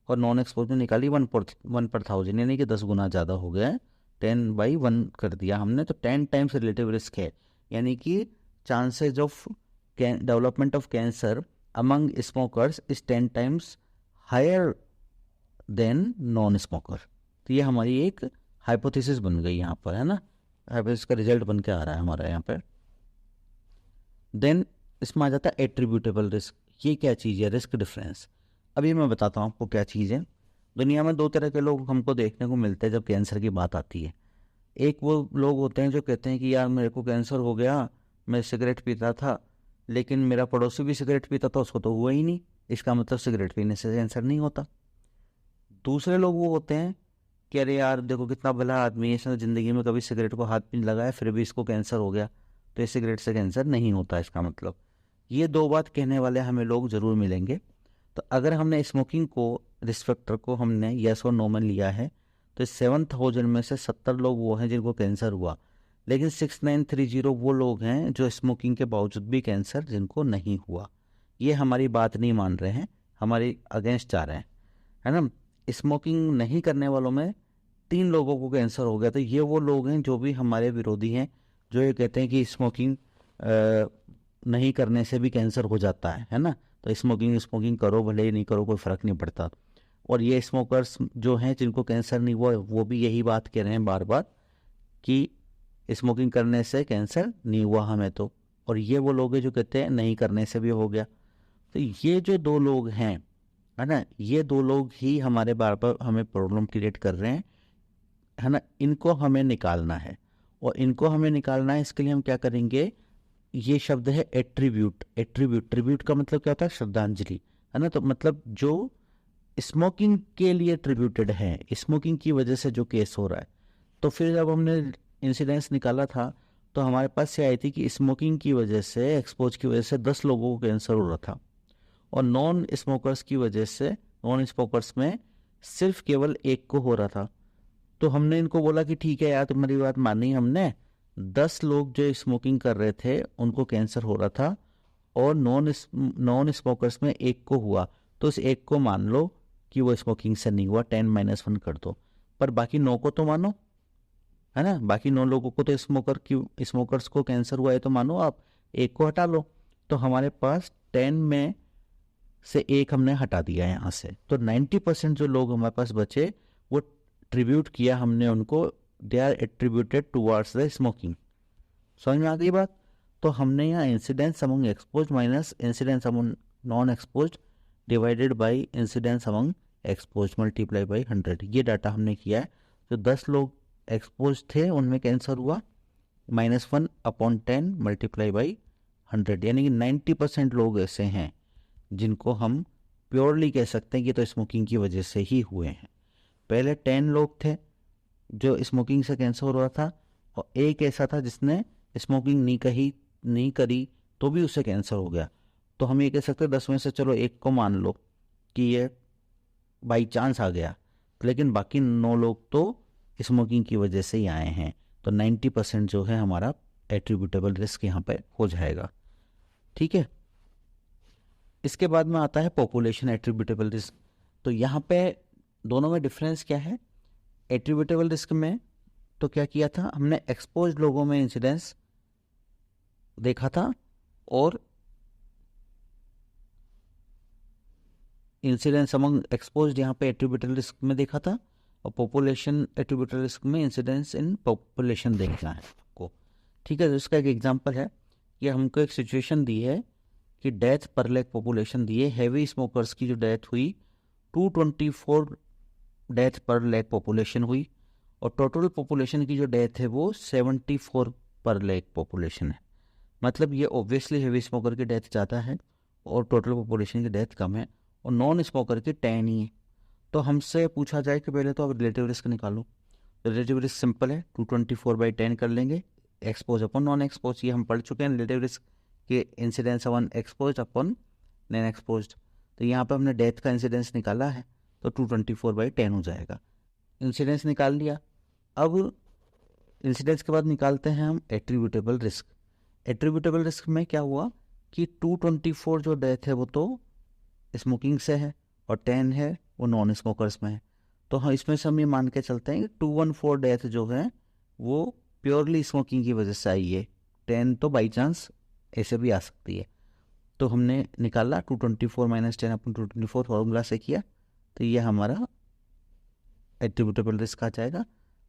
और नॉन एक्सपोज में निकाली 1/1000, यानी कि 10 गुना ज़्यादा हो गया है, 10/1 कर दिया हमने, तो 10 टाइम्स रिलेटिव रिस्क है, यानी कि chances of development of cancer among smokers is 10 times higher than non smoker. तो ये हमारी एक हाइपोथेसिस बन गई यहाँ पर, है ना, हाइपोथेसिस का रिजल्ट बन के आ रहा है हमारा यहाँ पर। देन इसमें आ जाता है एट्रीब्यूटेबल रिस्क। ये क्या चीज़ है, रिस्क डिफरेंस। अभी मैं बताता हूँ आपको क्या चीज़ है। दुनिया में 2 तरह के लोग हमको देखने को मिलते हैं जब कैंसर की बात आती है। एक वो लोग होते हैं जो कहते हैं कि यार मेरे को कैंसर हो गया, मैं सिगरेट पीता था, लेकिन मेरा पड़ोसी भी सिगरेट पीता था, उसको तो हुआ ही नहीं, इसका मतलब सिगरेट पीने से कैंसर नहीं होता। दूसरे लोग वो होते हैं कि अरे यार देखो कितना भला आदमी है, इसने ज़िंदगी में कभी सिगरेट को हाथ भी नहीं लगाया, फिर भी इसको कैंसर हो गया, तो ये सिगरेट से कैंसर नहीं होता इसका मतलब। ये 2 बात कहने वाले हमें लोग ज़रूर मिलेंगे। तो अगर हमने स्मोकिंग को, रिस्क फैक्टर को हमने यस और नो में लिया है, तो 7000 में से 70 लोग वो हैं जिनको कैंसर हुआ, लेकिन 6930 वो लोग हैं जो स्मोकिंग के बावजूद भी कैंसर जिनको नहीं हुआ। ये हमारी बात नहीं मान रहे हैं, हमारी अगेंस्ट जा रहे हैं, है ना। स्मोकिंग नहीं करने वालों में 3 लोगों को कैंसर हो गया, तो ये वो लोग हैं जो भी हमारे विरोधी हैं, जो ये कहते हैं कि स्मोकिंग नहीं करने से भी कैंसर हो जाता है ना। तो स्मोकिंग करो भले ही नहीं करो, कोई फ़र्क नहीं पड़ता। और ये स्मोकर्स जो हैं जिनको कैंसर नहीं हुआ, वो भी यही बात कह रहे हैं बार बार कि स्मोकिंग करने से कैंसर नहीं हुआ हमें तो, और ये वो लोग हैं जो कहते हैं नहीं करने से भी हो गया। तो ये जो 2 लोग हैं, है ना। ये दो लोग ही हमारे बार बार हमें प्रॉब्लम क्रिएट कर रहे हैं, है ना। इनको हमें निकालना है, और इनको हमें निकालना है, इसके लिए हम क्या करेंगे, ये शब्द है एट्रीब्यूट। एट्रीब्यूट, ट्रिब्यूट का मतलब क्या होता है, श्रद्धांजलि, है ना। तो मतलब जो स्मोकिंग के लिए ट्रिब्यूटेड है, स्मोकिंग की वजह से जो केस हो रहा है। तो फिर जब हमने इंसिडेंस निकाला था, तो हमारे पास से आई थी कि स्मोकिंग की वजह से, एक्सपोज की वजह से 10 लोगों को कैंसर हो रहा था, और नॉन स्मोकर्स की वजह से, नॉन स्मोकर्स में सिर्फ केवल एक को हो रहा था। तो हमने इनको बोला कि ठीक है यार, तुम्हारी बात मानी हमने, 10 लोग जो स्मोकिंग कर रहे थे उनको कैंसर हो रहा था, और नॉन स्मोकर्स में एक को हुआ, तो इस एक को मान लो कि वो स्मोकिंग से नहीं हुआ, 10-1 कर दो। पर बाकी 9 को तो मानो, है ना। बाकी 9 लोगों को तो स्मोकर्स को कैंसर हुआ है तो मानो आप, एक को हटा लो। तो हमारे पास 10 में से एक हमने हटा दिया यहाँ से, तो 90% जो लोग हमारे पास बचे, वो ट्रिब्यूट किया हमने उनको, they are attributed towards the smoking. समझ में आ गई बात। तो हमने यहाँ incidence among expose minus incidence among non expose divided by incidence among expose multiply by 100, ये डाटा हमने किया है। जो 10 लोग एक्सपोज थे उनमें कैंसर हुआ, -1/10 मल्टीप्लाई बाई 100, यानी कि 90% लोग ऐसे हैं जिनको हम प्योरली कह सकते हैं कि तो स्मोकिंग की वजह से ही हुए हैं। पहले 10 लोग थे जो स्मोकिंग से कैंसर हो रहा था, और एक ऐसा था जिसने स्मोकिंग नहीं करी तो भी उसे कैंसर हो गया। तो हम ये कह सकते हैं 10 में से चलो एक को मान लो कि ये बाई चांस आ गया, लेकिन बाकी 9 लोग तो स्मोकिंग की वजह से ही आए हैं। तो 90% जो है हमारा एट्रीब्यूटेबल रिस्क यहाँ पे हो जाएगा। ठीक है। इसके बाद में आता है पॉपुलेशन एट्रीब्यूटेबल रिस्क। तो यहाँ पे दोनों में डिफरेंस क्या है। एट्रीब्यूटेबल रिस्क में तो क्या किया था हमने, एक्सपोज लोगों में इंसिडेंस देखा था, और इंसिडेंस अमंग एक्सपोज यहाँ पे एट्रीब्यूटेबल रिस्क में देखा था, और पॉपुलेशन एट्रीब्यूटेबल रिस्क में इंसिडेंस इन पॉपुलेशन देखना है आपको। ठीक है। तो इसका एक एग्जांपल है कि हमको एक सिचुएशन दी है कि डेथ पर लैक पॉपुलेशन दी है, हैवी स्मोकर्स की जो डेथ हुई 224 डेथ पर लैक पॉपुलेशन हुई, और टोटल पॉपुलेशन की जो डेथ है वो 74 पर लैक पॉपुलेशन है। मतलब ये ऑब्वियसली हैवी स्मोकर की डेथ ज़्यादा है और टोटल पॉपुलेशन की डेथ कम है, और नॉन स्मोकर की 10 ही है। तो हमसे पूछा जाए कि पहले तो आप रिलेटिव रिस्क निकालो। रिलेटिव रिस्क सिंपल है, 224/10 कर लेंगे, एक्सपोज अपन नॉन एक्सपोज, ये हम पढ़ चुके हैं रिलेटिव रिस्क के, incidence on expose upon non expose. तो यहाँ पर हमने डेथ का इंसिडेंस निकाला है, तो 224/10 हो जाएगा। इंसिडेंस निकाल लिया। अब इंसिडेंस के बाद निकालते हैं हम एट्रीब्यूटेबल रिस्क। एट्रीब्यूटेबल रिस्क में क्या हुआ कि 224 जो डेथ है वो तो स्मोकिंग से है, और 10 है वो नॉन स्मोकर्स में है। तो हम इसमें से हम ये मान के चलते हैं कि 214 डेथ जो है वो प्योरली स्मोकिंग की वजह से आई है, 10 तो बाई चांस ऐसे भी आ सकती है। तो हमने निकाला 224 - 10/224 फॉर्मूला से किया, तो ये हमारा एट्रीब्यूटेबल रिस्क आ जाएगा।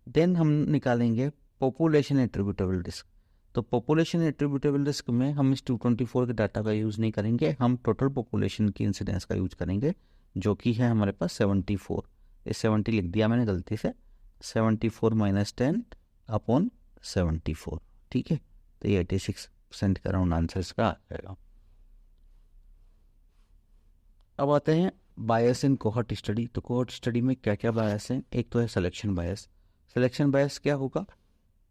देन हम निकालेंगे पॉपुलेशन एट्रीब्यूटेबल रिस्क। तो पॉपुलेशन एट्रीब्यूटेबल रिस्क में हम इस 224 के डाटा का यूज़ नहीं करेंगे, हम टोटल पॉपुलेशन की इंसिडेंस का यूज करेंगे, जो कि है हमारे पास 74। इस 70 लिख दिया मैंने गलती से, 74 - 10/74। ठीक है। तो ये 86% का राउंड आंसर इसका आ जाएगा। अब आते हैं बायस इन कोहॉर्ट स्टडी। तो कोहॉर्ट स्टडी में क्या क्या बायस हैं। एक तो है सिलेक्शन बायस। सिलेक्शन बायस क्या होगा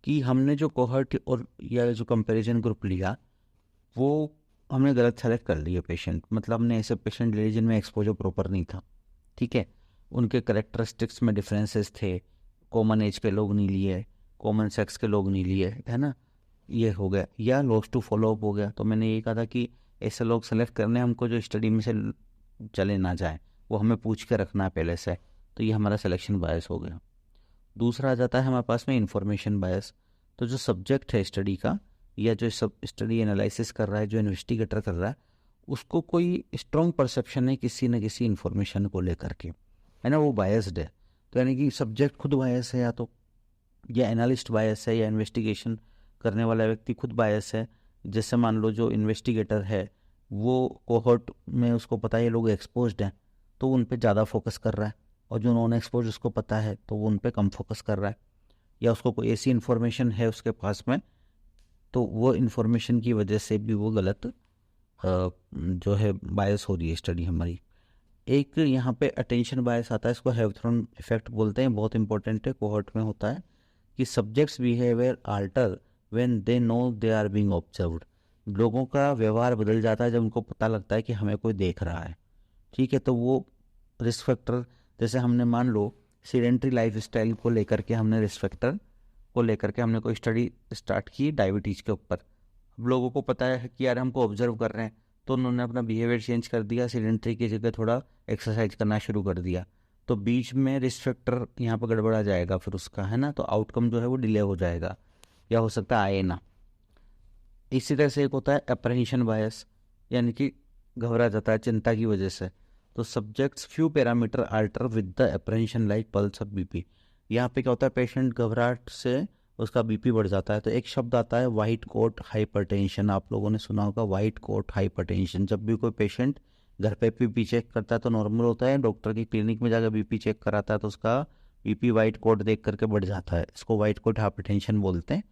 कि हमने जो कोहॉर्ट और या जो कंपैरिजन ग्रुप लिया वो हमने गलत सेलेक्ट कर लिया पेशेंट, मतलब हमने ऐसे पेशेंट लिए जिनमें एक्सपोजर प्रॉपर नहीं था। ठीक है। उनके करेक्टरिस्टिक्स में डिफरेंसेस थे, कॉमन एज के लोग नहीं लिए, कॉमन सेक्स के लोग नहीं लिए, है ना। ये हो गया, या लॉस टू फॉलोअप हो गया। तो मैंने ये कहा था कि ऐसे लोग सेलेक्ट करने हमको जो स्टडी में से चले ना जाए, वो हमें पूछ के रखना है पहले से। तो ये हमारा सिलेक्शन बायस हो गया। दूसरा आ जाता है हमारे पास में इंफॉर्मेशन बायस। तो जो सब्जेक्ट है स्टडी का, या जो सब स्टडी एनालिसिस कर रहा है, जो इन्वेस्टिगेटर कर रहा है, उसको कोई स्ट्रॉन्ग परसेप्शन है किसी न किसी इन्फॉर्मेशन को लेकर के, है ना, वो बायस्ड है। तो यानी कि सब्जेक्ट खुद बायस है, या तो या एनालिस्ट बायस है, या इन्वेस्टिगेशन करने वाला व्यक्ति खुद बायस है। जैसे मान लो जो इन्वेस्टिगेटर है वो कोहॉर्ट में उसको पता है ये लोग एक्सपोज्ड हैं, तो उन पे ज़्यादा फोकस कर रहा है, और जो नॉन एक्सपोज उसको पता है तो वो उन पे कम फोकस कर रहा है, या उसको कोई ऐसी इन्फॉर्मेशन है उसके पास में तो वो इन्फॉर्मेशन की वजह से भी वो गलत जो है बायस हो रही है स्टडी हमारी। एक यहाँ पे अटेंशन बायस आता है, इसको हैवथॉर्न इफेक्ट बोलते हैं, बहुत इंपॉर्टेंट है, कोहॉर्ट में होता है कि subjects behaviour alter when they know they are being observed. लोगों का व्यवहार बदल जाता है जब उनको पता लगता है कि हमें कोई देख रहा है। ठीक है, तो वो रिस्क फैक्टर, जैसे हमने मान लो सीडेंट्री लाइफ स्टाइल को लेकर के हमने रिस्क फैक्टर को लेकर के हमने कोई स्टडी स्टार्ट की डायबिटीज़ के ऊपर। अब लोगों को पता है कि यार हमको ऑब्जर्व कर रहे हैं, तो उन्होंने अपना बिहेवियर चेंज कर दिया, सीडेंट्री की जगह थोड़ा एक्सरसाइज करना शुरू कर दिया, तो बीच में रिस्क फैक्टर यहाँ पर गड़बड़ा जाएगा फिर उसका, है ना, तो आउटकम जो है वो डिले हो जाएगा या हो सकता है आए ना। इसी तरह से एक होता है अप्रहेंशन बायस, यानी कि घबरा जाता है चिंता की वजह से, तो subjects few parameter alter with the apprehension like pulse of BP. यहाँ पे क्या होता है, पेशेंट घबराहट से उसका बीपी बढ़ जाता है, तो एक शब्द आता है वाइट कोट हाइपरटेंशन। आप लोगों ने सुना होगा वाइट कोट हाइपरटेंशन। जब भी कोई पेशेंट घर पे बीपी चेक करता है तो नॉर्मल होता है, डॉक्टर की क्लिनिक में जाकर बीपी चेक कराता है तो उसका बीपी वाइट कोट देख करके बढ़ जाता है, इसको वाइट कोट हाइपरटेंशन बोलते हैं।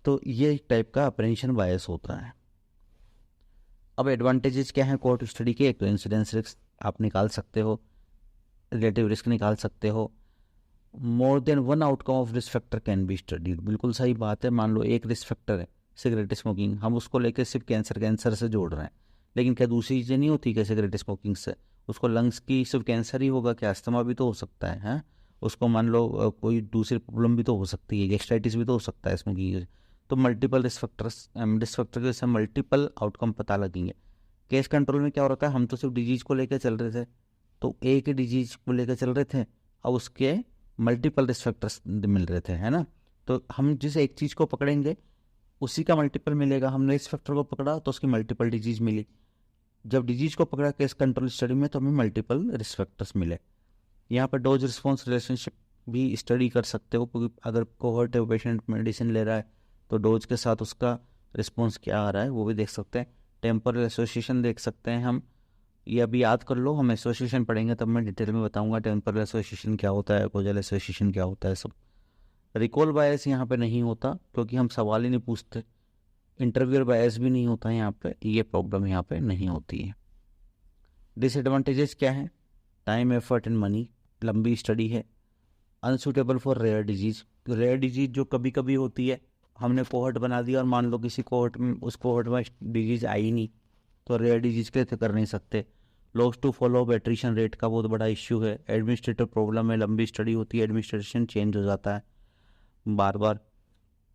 तो ये एक टाइप का अप्रहेंशन बायस होता है। अब एडवांटेजेस क्या है कोहॉर्ट स्टडी के, एक तो इंसिडेंस रिस्क आप निकाल सकते हो, रिलेटिव रिस्क निकाल सकते हो, more than one outcome of risk factor can be studied. बिल्कुल सही बात है, मान लो एक रिस्क फैक्टर है सिगरेट स्मोकिंग, हम उसको लेकर सिर्फ कैंसर से जोड़ रहे हैं, लेकिन क्या दूसरी चीज़ें नहीं होती क्या सिगरेट स्मोकिंग से? उसको लंग्स की सिर्फ कैंसर ही होगा क्या? अस्थमा भी तो हो सकता है? उसको मान लो कोई दूसरी प्रॉब्लम भी तो हो सकती है, गैस्ट्राइटिस भी तो हो सकता है स्मोकिंग। तो मल्टीपल रिस्क फैक्टर के से मल्टीपल आउटकम पता लगेंगे। केस कंट्रोल में क्या हो रहा था, हम तो सिर्फ डिजीज को लेकर चल रहे थे, तो एक ही डिजीज को लेकर चल रहे थे, अब उसके मल्टीपल रिस्क फैक्टर्स मिल रहे थे, है ना। तो हम जिस एक चीज़ को पकड़ेंगे उसी का मल्टीपल मिलेगा। हमने रिस्क फैक्टर को पकड़ा तो उसकी मल्टीपल डिजीज मिली, जब डिजीज को पकड़ा केस कंट्रोल स्टडी में तो हमें मल्टीपल रिस्क फैक्टर्स मिले। यहाँ पर डोज रिस्पॉन्स रिलेशनशिप भी स्टडी कर सकते हो, क्योंकि अगर कोहॉर्ट है पेशेंट मेडिसिन ले रहा है तो डोज के साथ उसका रिस्पॉन्स क्या आ रहा है वो भी देख सकते हैं। टेम्परल एसोसिएशन देख सकते हैं हम, ये अभी याद कर लो, हम एसोसिएशन पढ़ेंगे तब मैं डिटेल में बताऊंगा टेम्परल एसोसिएशन क्या होता है, कोजल एसोसिएशन क्या होता है सब। रिकॉल बायस यहाँ पे नहीं होता क्योंकि हम सवाल ही नहीं पूछते, इंटरव्यूअर बायस भी नहीं होता यहाँ पे, ये प्रॉब्लम यहाँ पे नहीं होती है। डिसएडवांटेजेस क्या है, टाइम एफर्ट एंड मनी, लंबी स्टडी है, अनसूटेबल फॉर रेयर डिजीज जो कभी कभी होती है, हमने कोहॉर्ट बना दिया और मान लो किसी कोहॉर्ट में उस कोहॉर्ट में डिजीज आई नहीं, तो रेयर डिजीज के लिए कर नहीं सकते। Loss to follow up attrition rate का बहुत बड़ा इश्यू है, एडमिनिस्ट्रेटिव प्रॉब्लम है, लंबी स्टडी होती है, एडमिनिस्ट्रेशन चेंज हो जाता है बार बार।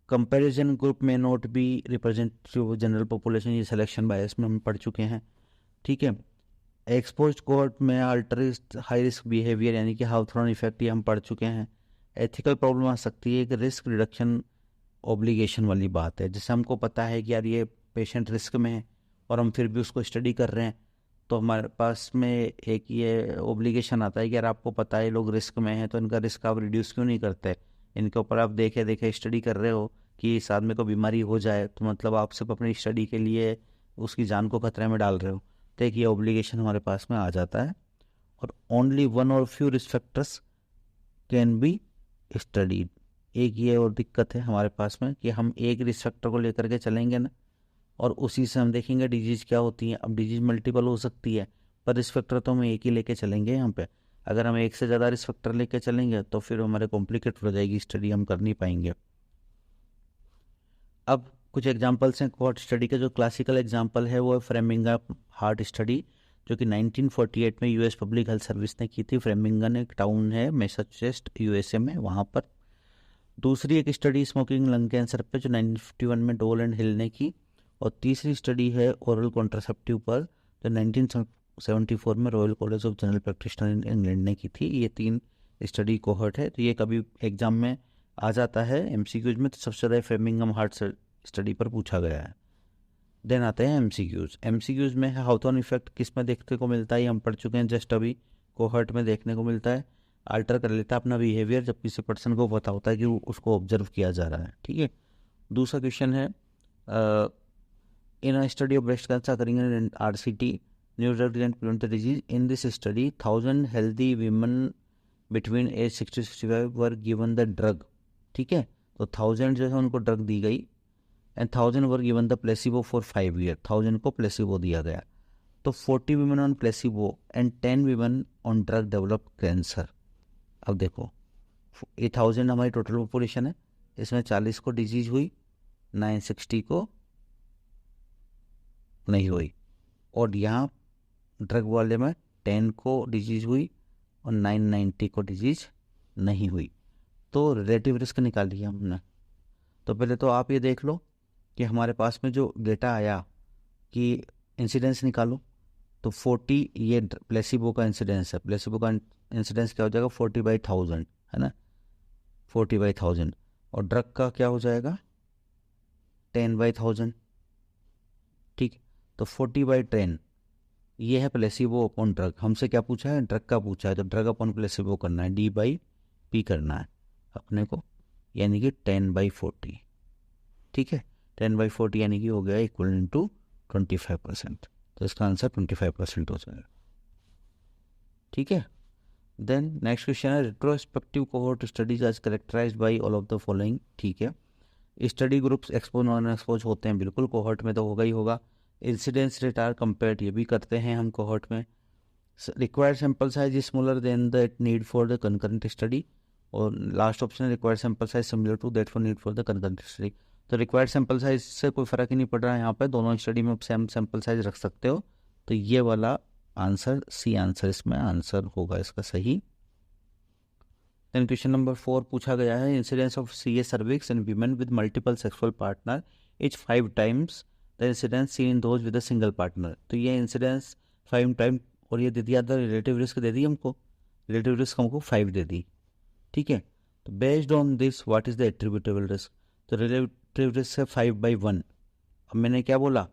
कंपैरिजन ग्रुप में not be representative general population, ये सिलेक्शन बायस में हम पढ़ चुके हैं। ठीक है, एक्सपोज्ड कोहॉर्ट में अल्ट्रा हाई रिस्क बिहेवियर यानी कि हाउथॉर्न इफेक्ट, ये हम पढ़ चुके हैं। एथिकल प्रॉब्लम आ सकती है कि रिस्क रिडक्शन ऑब्लिगेशन वाली बात है, जैसे हमको पता है कि यार ये पेशेंट रिस्क में है और हम फिर भी उसको स्टडी कर रहे हैं, तो हमारे पास में एक ये ऑब्लिगेशन आता है कि यार आपको पता है लोग रिस्क में हैं तो इनका रिस्क आप रिड्यूस क्यों नहीं करते, इनके ऊपर आप देखे देखे स्टडी कर रहे हो कि इस आदमी को बीमारी हो जाए, तो मतलब आप सिर्फ अपनी स्टडी के लिए उसकी जान को खतरे में डाल रहे हो, तो एक ये ऑब्लिगेशन हमारे पास में आ जाता है। और ओनली वन और few risk factors can be studied, एक ये और दिक्कत है हमारे पास में कि हम एक रिस्क फैक्टर को लेकर के चलेंगे ना और उसी से हम देखेंगे डिजीज क्या होती है। अब डिजीज मल्टीपल हो सकती है पर रिस्क फैक्टर तो हम एक ही लेके चलेंगे यहाँ पे। अगर हम एक से ज़्यादा रिस्क फैक्टर लेके चलेंगे तो फिर हमारे कॉम्प्लिकेट हो जाएगी स्टडी, हम कर नहीं पाएंगे। अब कुछ एग्जांपल्स हैं कोहॉर्ट स्टडी के, जो क्लासिकल एग्जांपल है वो है फ्रेमिंगम हार्ट स्टडी, जो कि 1948 में यूएस पब्लिक हेल्थ सर्विस ने की थी। फ्रेमिंगम एक टाउन है मैसाचुसेट्स यूएसए में, वहाँ पर। दूसरी एक स्टडी स्मोकिंग लंग कैंसर पे जो 1951 में डोल एंड हिल ने की, और तीसरी स्टडी है ओरल कॉन्ट्रासेप्टिव पर जो 1974 में royal college of general practitioner in England ने की थी। ये 3 स्टडी कोहॉर्ट है, तो ये कभी एग्जाम में आ जाता है एमसीक्यूज में, तो सबसे ज़्यादा फ्रेमिंगम हार्ट स्टडी पर पूछा गया है। देन आते हैं एमसीक्यूज में हाउथॉर्न इफेक्ट किस में देखने को मिलता है, हम पढ़ चुके हैं जस्ट अभी, कोहॉर्ट में देखने को मिलता है, अल्टर कर लेता है अपना बिहेवियर जब किसी पर्सन को पता होता है कि उसको ऑब्जर्व किया जा रहा है। ठीक है, दूसरा क्वेश्चन है in study of breast cancer करेंगे RCT new drug didn't prevent the disease. In this study 1000 healthy women between age 60-65 were given the drug. ठीक है, तो 1000 जो है उनको ड्रग दी गई and 1000 were given the placebo for 5 year. 1000 को placebo दिया गया। तो 40 women on placebo and 10 women on drug develop cancer. अब देखो, ये 1000 हमारी टोटल पॉपुलेशन है, इसमें 40 को डिजीज हुई, 960 को नहीं हुई, और यहाँ ड्रग वाले में 10 को डिजीज हुई और 990 को डिजीज नहीं हुई। तो रिलेटिव रिस्क निकाली है हमने। तो पहले तो आप ये देख लो कि हमारे पास में जो डेटा आया कि इंसिडेंस निकालो, तो 40 ये प्लेसिबो का इंसिडेंस है। प्लेसिबो का इंसिडेंस क्या हो जाएगा, 40/1000 है ना, 40/1000। और ड्रग का क्या हो जाएगा, 10/1000। ठीक, तो 40/10 ये है प्लेसिबो अपॉन ड्रग। हमसे क्या पूछा है, ड्रग का पूछा है, तो ड्रग अपॉन प्लेसिबो करना है, D/P करना है अपने को, यानी कि 10/40। ठीक है, 10/40 यानी कि हो गया इक्वल टू 25%। तो इसका आंसर 25% हो जाएगा। ठीक है, देन नेक्स्ट क्वेश्चन है, रिट्रोस्पेक्टिव कोहोर्ट स्टडीज आज characterised by all of the following. ठीक है, study groups expose non expose होते हैं, बिल्कुल कोहोर्ट में तो होगा ही होगा। इंसिडेंस रेट आर कंपेयर्ड, ये भी करते हैं हम कोहोर्ट में। Required sample size is smaller than the need for the concurrent study. और लास्ट ऑप्शन है required sample size similar to that for need for the concurrent study. तो required sample size से कोई फर्क ही नहीं पड़ रहा है यहाँ पे, दोनों स्टडी में सेम सैंपल साइज रख सकते हो। तो ये वाला आंसर सी आंसर इसमें आंसर होगा इसका सही। देन क्वेश्चन नंबर 4 पूछा गया है, incidence of CA cervix in women with multiple sexual partner is 5 times the incidence seen in those with a single partner. तो ये इंसिडेंस 5 टाइम, और ये दे दिया था रिलेटिव रिस्क दे दी हमको, रिलेटिव रिस्क हमको 5 दे दी। ठीक है, तो based on this what is the attributable risk. तो रिलेटिव रिस्क है 5/1। अब मैंने क्या बोला,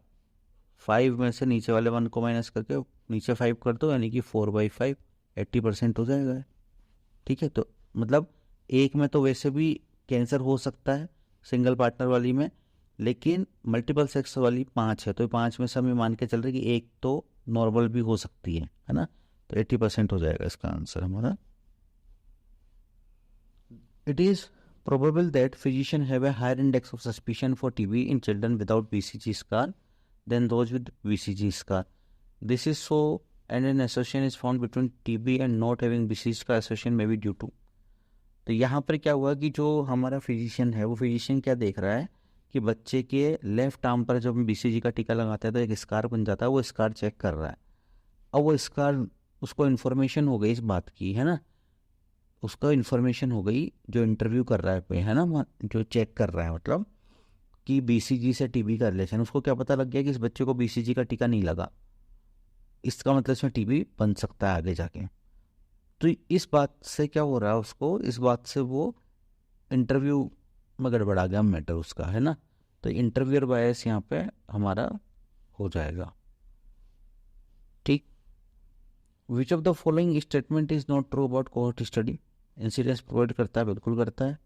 5 में से नीचे वाले 1 को माइनस करके नीचे 5 कर दो, यानी कि 4/5, 80% हो जाएगा। ठीक है, तो मतलब एक में तो वैसे भी कैंसर हो सकता है सिंगल पार्टनर वाली में, लेकिन मल्टीपल सेक्स वाली 5 है, तो 5 में से हम मान के चल रहे कि एक तो नॉर्मल भी हो सकती है ना। तो 80% हो जाएगा इसका आंसर हमारा। It is probable that physicians have a higher index of suspicion for TB in children without BCG scar than those with BCG scar. This is so, and an association is found between TB and not having BCG scar association may be due to. तो यहाँ पर क्या हुआ कि जो हमारा physician है, वो फिजिशियन क्या देख रहा है कि बच्चे के लेफ्ट आर्म पर जब हम BCG का टीका लगाते हैं तो एक स्कार बन जाता है, वो स्कार चेक कर रहा है। अब वो स्कार, उसको इन्फॉर्मेशन हो गई इस बात की, है ना, उसका इन्फॉर्मेशन हो गई जो इंटरव्यू कर रहा है ना, जो चेक कर रहा है, मतलब कि BCG से TB का रिलेशन, उसको क्या पता लग गया कि इस बच्चे को BCG का टीका नहीं लगा, इसका मतलब इसमें TB बन सकता है आगे जाके। तो इस बात से क्या हो रहा है उसको, इस बात से वो इंटरव्यू में गड़बड़ा गया मैटर उसका, है ना। तो इंटरव्यूअर बायस यहाँ पे हमारा हो जाएगा। ठीक, which of the following statement is not true about cohort study. Incidence provide करता है, बिल्कुल करता है।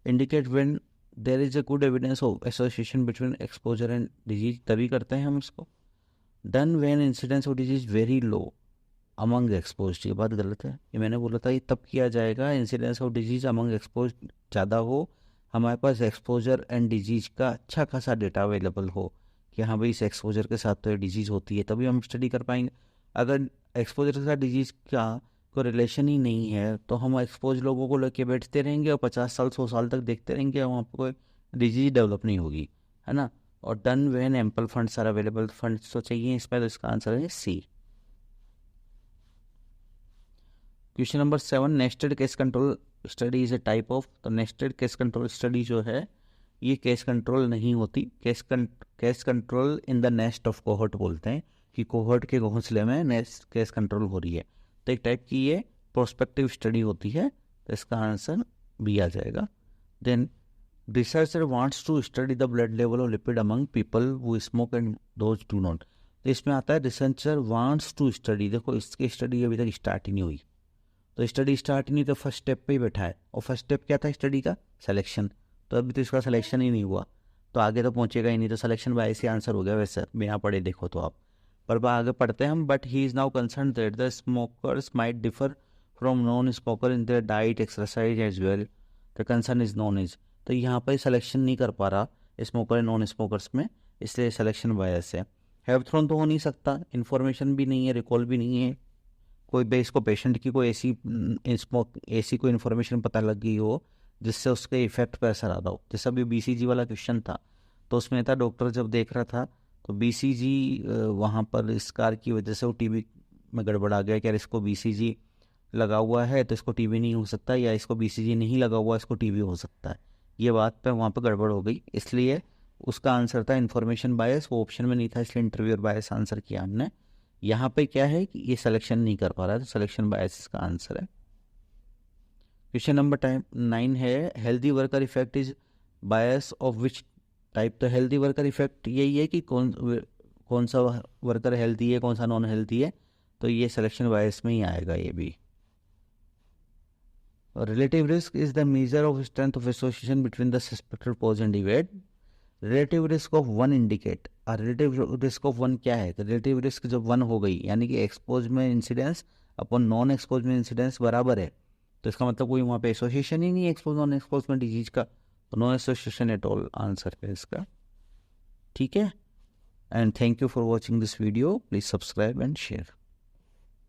Indicate when there is a good evidence of association between exposure and disease, तभी करते हैं हम इसको। Done when incidence of disease very low among expose, ये बात गलत है, ये मैंने बोला था ये तब किया जाएगा incidence of disease among expose ज़्यादा हो, हमारे पास एक्सपोजर एंड डिजीज का अच्छा खासा डेटा अवेलेबल हो कि हाँ भाई इस एक्सपोजर के साथ तो ये डिजीज़ होती है, तभी हम स्टडी कर पाएंगे। अगर एक्सपोजर के साथ डिजीज़ का कोई रिलेशन ही नहीं है तो हम एक्सपोज लोगों को लेके बैठते रहेंगे और 50 साल 100 साल तक देखते रहेंगे, वहाँ पर कोई डिजीज डेवलप नहीं होगी, है ना। और done when ample funds are available, funds तो चाहिए इसमें, तो इसका आंसर है C. Question number 7, nested case control study is a type of. तो नेस्टेड केस कंट्रोल स्टडी जो है ये केस कंट्रोल नहीं होती, case control in the nest of cohort बोलते हैं कि कोहोर्ट के घोंसले में नेस्ट केस कंट्रोल हो रही है। तो एक टाइप की ये प्रोस्पेक्टिव स्टडी होती है, तो इसका आंसर बी आ जाएगा। Then researcher wants to study the blood level of lipid among people who smoke and those do not. तो इसमें आता है रिसर्चर वांट्स टू स्टडी, देखो इसकी स्टडी अभी तक स्टार्ट ही नहीं हुई, तो स्टडी स्टार्ट नहीं, तो फर्स्ट स्टेप पे ही बैठा है, और फर्स्ट स्टेप क्या था स्टडी का, सिलेक्शन। तो अभी तो इसका सिलेक्शन ही नहीं हुआ, तो आगे तो पहुंचेगा ही नहीं, तो सिलेक्शन बाय से आंसर हो गया वैसे बिना पढ़े देखो तो आप। पर आगे पढ़ते हैं हम, but he is now concern that the smokers might differ from non smoker in their diet exercise as well, the concern is none is. तो यहाँ पर सिलेक्शन नहीं कर पा रहा स्मोकर एंड नॉन स्मोकर्स में, इसलिए सिलेक्शन बायस है। हैव थ्रोन तो हो नहीं सकता, इन्फॉर्मेशन भी नहीं है, रिकॉल भी नहीं है, कोई बेस को पेशेंट की कोई ऐसी कोई इन्फॉर्मेशन पता लग गई हो जिससे उसके इफेक्ट पर असर आता हो। जैसा अभी BCG वाला क्वेश्चन था, तो उसमें था डॉक्टर जब देख रहा था तो BCG वहाँ पर स्कार की वजह से वो TB में गड़बड़ आ गया कि यार इसको BCG लगा हुआ है तो इसको TB नहीं हो सकता, या इसको BCG नहीं लगा हुआ इसको TB हो सकता है। ये बात पे वहाँ पर गड़बड़ हो गई, इसलिए उसका आंसर था इन्फॉर्मेशन बायस, वो ऑप्शन में नहीं था, इसलिए इंटरव्यूअर बायस आंसर किया हमने। यहाँ पे क्या है कि ये सिलेक्शन नहीं कर पा रहा है, तो सिलेक्शन बायस इसका आंसर है। क्वेश्चन नंबर 9 है healthy worker effect is bias of which type. तो हेल्दी वर्कर इफेक्ट यही है कि कौन सा वर्कर हेल्दी है, कौन सा नॉन हेल्दी है, तो ये सिलेक्शन बायस में ही आएगा ये भी। Relative risk is the measure of strength of association between the suspected pause and डिवेट। Relative risk of one indicate, और रिलेटिव रिस्क ऑफ वन क्या है? तो रिलेटिव रिस्क जब 1 हो गई यानी कि एक्सपोज में इंसिडेंस अपन नॉन एक्सपोज में इंसिडेंस बराबर है, तो इसका मतलब कोई वहाँ पे एसोसिएशन ही नहीं है एक्सपोज नॉन एक्सपोज में डिजीज का, तो no association at all answer है इसका। ठीक है, and thank you for watching this video, please subscribe and share.